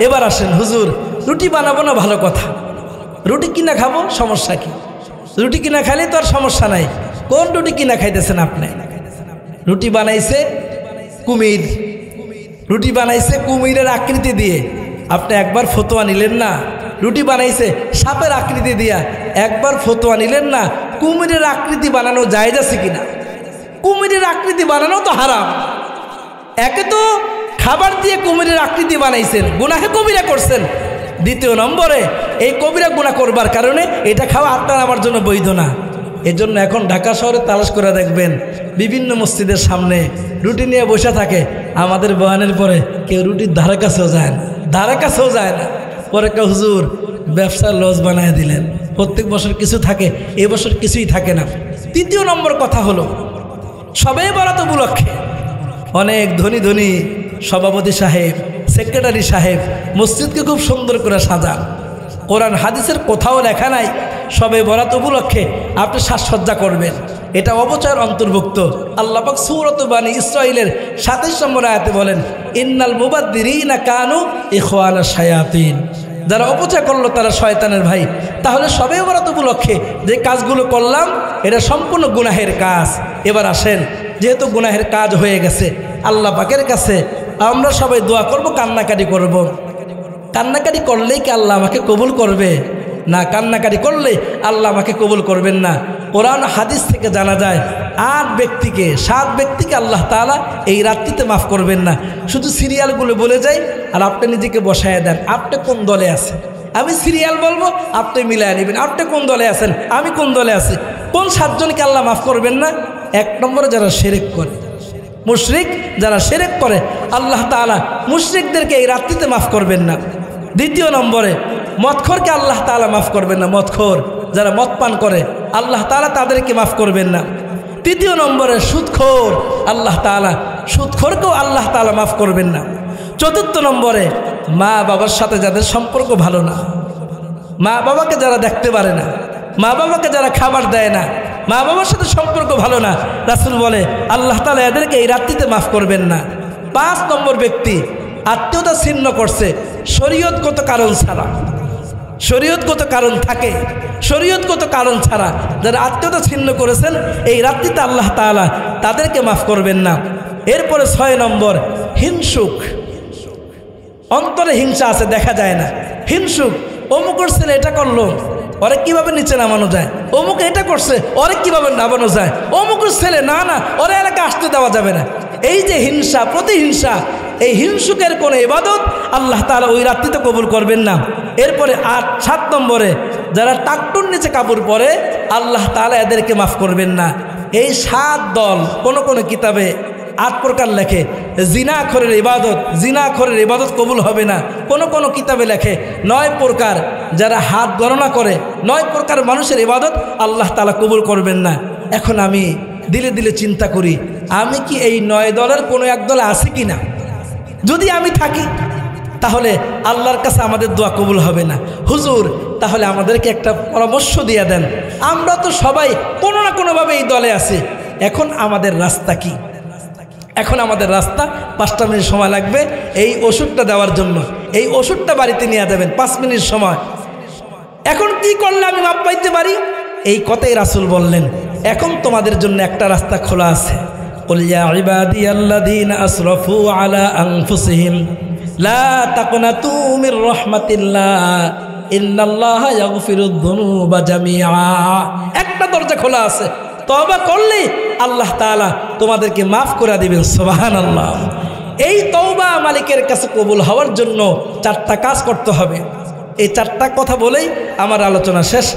A: এবার আসেন হুজুর রুটি বানাবো না, ভালো কথা। রুটি কিনা খাবো, সমস্যা কি? রুটি কিনা খাইলে তো আর সমস্যা নাই। কোন রুটি কিনা খাইতেছেন আপনি? রুটি বানাইছে কুমির, রুটি বানাইছে কুমিরের আকৃতি দিয়ে। আপনি একবার ফতোয়া নিলেন না? রুটি বানাইছে সাপের আকৃতি দিয়া, একবার ফতোয়া নিলেন না কুমিরের আকৃতি বানানো জায়েজ আছে কিনা? কুমিরের আকৃতি বানানো তো হারাম। একে তো খাবার দিয়ে কুমিরের আকৃতি বানাইছেন, গুনাহে কবিরা করছেন। দ্বিতীয় নম্বরে এই কবিরা গুনাহ করবার কারণে এটা খাওয়া আপনার আমার জন্য বৈধ না। এজন্য এখন ঢাকা শহরে তালাশ করে দেখবেন বিভিন্ন মসজিদের সামনে রুটি নিয়ে বসে থাকে। আমাদের বয়ানের পরে কেউ রুটির ধারে কাছেও যায় না, ধারে কাছেও যায় না। পরে কেউ হুজুর ব্যবসার লস বানায় দিলেন। প্রত্যেক বছর কিছু থাকে, এবছর কিছুই থাকে না। তৃতীয় নম্বর কথা হলো সবে বরাত উপলক্ষে অনেক ধনী ধনী সভাপতি সাহেব, সেক্রেটারি সাহেব মসজিদকে খুব সুন্দর করে সাজান। কোরআন হাদিসের কোথাও লেখা নাই সবে বরাত উপলক্ষে আপনি সাজসজ্জা করবেন, এটা অপচয়ের অন্তর্ভুক্ত। আল্লাহ পাক সূরাত বানী ইসরাঈলের 27 নম্বর আয়াতে বলেন ইন্নাল মুবাদ্দিরিনা কানু ইখওয়ানাশ শায়াতিন। যারা অপচয় করলো তারা শয়তানের ভাই। তাহলে সবে বরাত উপলক্ষে যে কাজগুলো করলাম এটা সম্পূর্ণ গুনাহের কাজ। এবার আসেন, যেহেতু গুনাহের কাজ হয়ে গেছে, আল্লাহ পাকের কাছে আমরা সবাই দোয়া করব, কান্নাকাটি করব। কান্নাকাটি করলেই কি আল্লাহ আমাকে কবুল করবে? না, কান্নাকাটি করলে আল্লাহ আমাকে কবুল করবেন না। কোরআন হাদিস থেকে জানা যায় 7 ব্যক্তিকে আল্লাহ তাআলা এই রাত্রিতে মাফ করবেন না। শুধু সিরিয়ালগুলো বলে যায় আর আপনি নিজেকে বসায় দেন। আপনি কোন দলে আছেন? আমি সিরিয়াল বলবো, আপনি মিলায় নেবেন। আপনি কোন দলে আছেন, আমি কোন দলে আছি। কোন 7 জনকে আল্লাহ মাফ করবেন না? 1 নম্বরে যারা শিরক করে, মুশরিক যারা শিরক করে, আল্লাহ তাআলা মুশরিকদেরকে এই রাত্রিতে মাফ করবেন না। 2 নম্বরে মদখোরকে আল্লাহ তাআলা মাফ করবেন না। মদখোর যারা মদ পান করে আল্লাহ তাআলা তাদেরকে মাফ করবেন না। তৃতীয় নম্বরে সুদখোর, আল্লাহ তাআলা সুদখোরকেও আল্লাহ তাআলা মাফ করবেন না। চতুর্থ নম্বরে মা বাবার সাথে যাদের সম্পর্ক ভালো না, মা বাবাকে যারা দেখতে পারে না, মা বাবাকে যারা খাবার দেয় না, মা বাবার সাথে সম্পর্ক ভালো না, রাসূল বলে আল্লাহ তাআলা এদেরকে এই রাত্রিতে মাফ করবেন না। 5 নম্বর ব্যক্তি আত্মীয়তা ছিন্ন করছে শরীয়তগত কারণ ছাড়া। শরীয়তগত কারণ থাকে, শরীয়তগত কারণ ছাড়া যারা আত্মীয়তা ছিন্ন করেছেন এই রাত্রিতে আল্লাহ তাআলা তাদেরকে মাফ করবেন না। এরপরে 6 নম্বর হিংসুক, অন্তরে হিংসা আছে দেখা যায় না, হিংসুক। অমুকের ছেলে এটা করলো, ওরে কিভাবে নিচে নামানো যায়, অমুক এটা করছে ওরে কিভাবে নামানো যায়, অমুকের ছেলে না না ওরে এলাকা আসতে দেওয়া যাবে না। এই যে হিংসা, প্রতিহিংসা, এই হিংসুকের কোনো ইবাদত আল্লাহ তাআলা ওই রাত্রিতে কবুল করবেন না। এরপরে 7 নম্বরে যারা টাকটুর নিচে কাপড় পরে আল্লাহ তাআলা এদেরকে মাফ করবেন না। এই 7 দল কোনো কিতাবে 8 প্রকার লেখে। জিনাখোরের ইবাদত কবুল হবে না। কোনো কিতাবে লেখে 9 প্রকার, যারা হাত গণনা করে 9 প্রকার মানুষের ইবাদত আল্লাহ তাআলা কবুল করবেন না। এখন আমি দিলে দিলে চিন্তা করি, আমি কি এই 9 দলের কোনো এক দলে আছি কি না? যদি আমি থাকি তাহলে আল্লাহর কাছে আমাদের দোয়া কবুল হবে না। হুজুর তাহলে আমাদেরকে একটা পরামর্শ দিয়ে দেন, আমরা তো সবাই কোনো না কোনোভাবে এই দলে আছি, এখন আমাদের রাস্তা কি? এখন আমাদের রাস্তা 5টা মিনিট সময় লাগবে এই ওষুধটা দেওয়ার জন্য। এই ওষুধটা বাড়িতে নিয়ে যাবেন 5 মিনিট সময়। এখন কি করলে আমি মাপ পাইতে পারি? এই কথাই রাসূল বললেন, এখন তোমাদের জন্য একটা রাস্তা খোলা আছে। কুল ইয়া ইবাদিয়াল্লাযীনা আসরাফু আলা আনফুসিহিম লা তাকনাতু মির রাহমাতিল্লাহ ইন্নাল্লাহা ইয়াগফিরুদ যুনুবা জামিআ। একটা দরজা খোলা আছে, তওবা করলে আল্লাহ তাআলা তোমাদেরকে মাফ করে দিবেন। সুবহানাল্লাহ। এই তওবা মালিকের কাছে কবুল হওয়ার জন্য 4টা কাজ করতে হবে। এই 4টা কথা বলেই আমার আলোচনা শেষ।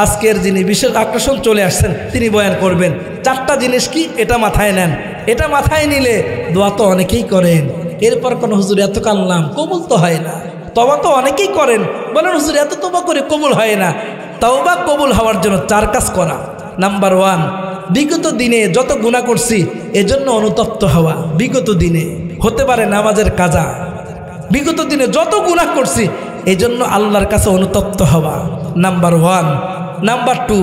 A: আজকের যিনি বিশেষ আকর্ষণ চলে আসছেন তিনি বয়ান করবেন। 4টা জিনিস কি এটা মাথায় নেন। এটা মাথায় নিলে দোয়া তো অনেকেই করেন, এরপর কোন হুজুর এত কানলাম কবুল তো হয় না। তওবা তো অনেকেই করেন, বলেন হুজুর এত তওবা করে কবুল হয় না। তওবা কবুল হওয়ার জন্য 4 কাজ করা। নাম্বার 1, বিগত দিনে যত গুনাহ করছি এজন্য অনুতপ্ত হওয়া। বিগত দিনে হতে পারে নামাজের কাজা, বিগত দিনে যত গুনাহ করছি এজন্য আল্লাহর কাছে অনুতপ্ত হওয়া, নাম্বার 1। নাম্বার 2,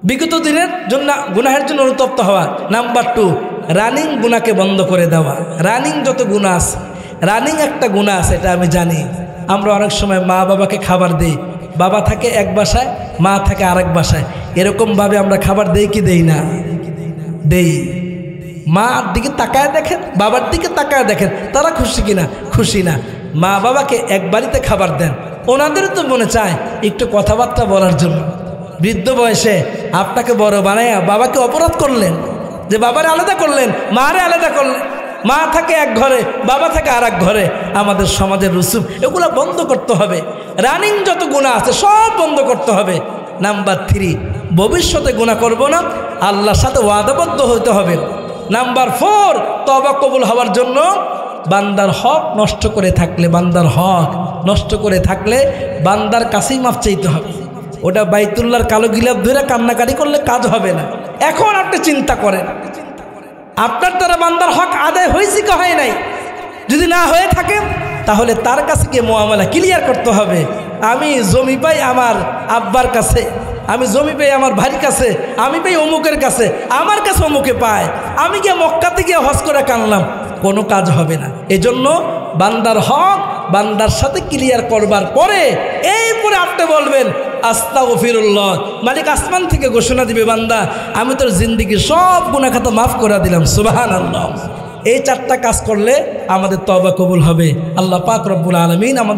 A: বিগত দিনের জন্য গুনাহের জন্য অনুতপ্ত হওয়া। নাম্বার 2, রানিং গুনাহকে বন্ধ করে দেওয়া। রানিং যত গুনাহ আছে, রানিং একটা গুনাহ আছে, এটা আমি জানি। আমরা অনেক সময় মা বাবাকে খাবার দিই, বাবা থাকে এক বাসায়, মা থাকে আরেক বাসায়, এরকমভাবে আমরা খাবার দেই কি দেই না? দেই। মার দিকে তাকায় দেখেন, বাবার দিকে তাকায় দেখেন, তারা খুশি কিনা? খুশি না। মা বাবাকে এক বাড়িতে খাবার দেন, ওনাদেরও তো মনে চায় একটু কথাবার্তা বলার জন্য। বৃদ্ধ বয়সে আপনাকে বড় বানায়া বাবাকে অপরাধ করলেন, যে বাবারে আলাদা করলেন, মারে আলাদা করলেন। মা থাকে এক ঘরে, বাবা থাকে আর এক ঘরে। আমাদের সমাজের রুসুম, এগুলো বন্ধ করতে হবে। রানিং যত গুনাহ আছে সব বন্ধ করতে হবে। নাম্বার 3, ভবিষ্যতে গুনাহ করব না, আল্লাহর সাথে ওয়াদাবদ্ধ হতে হবে। নাম্বার 4, তওবা কবুল হওয়ার জন্য বান্দার হক নষ্ট করে থাকলে, বান্দার হক নষ্ট করে থাকলে বান্দার কাছেই মাফ চাইতে হবে। ওটা বাইতুল্লাহর কালো গিলাপ ধরে কান্নাকাটি করলে কাজ হবে না। এখন আপনি চিন্তা করেন, আপনার দ্বারা বান্দার হক আদায় হয়েছে কি হয় নাই? যদি না হয়ে থাকে তাহলে তার কাছে গিয়ে মুআমালা ক্লিয়ার করতে হবে। আমি জমি পাই আমার আব্বার কাছে, আমি জমি পাই আমার ভাইয়ের কাছে, আমি পাই অমুকের কাছে, আমার কাছে অমুকে পায়, আমি গিয়ে মক্কাতে গিয়ে হজ করে কানলাম, কোনো কাজ হবে না। এজন্য বান্দার হক বান্দার সাথে ক্লিয়ার করবার পরে এরপরে আপনি বলবেন আস্তাগফিরুল্লাহ। মালিক আসমান থেকে ঘোষণা দিবে, বান্দা আমি তোর জিন্দেগির সব গুনাহ খাতা মাফ করে দিলাম। সুবহানাল্লাহ। এই 4টা কাজ করলে আমাদের তওবা কবুল হবে। আল্লাহ পাক রব্বুল আলামিন আমাদের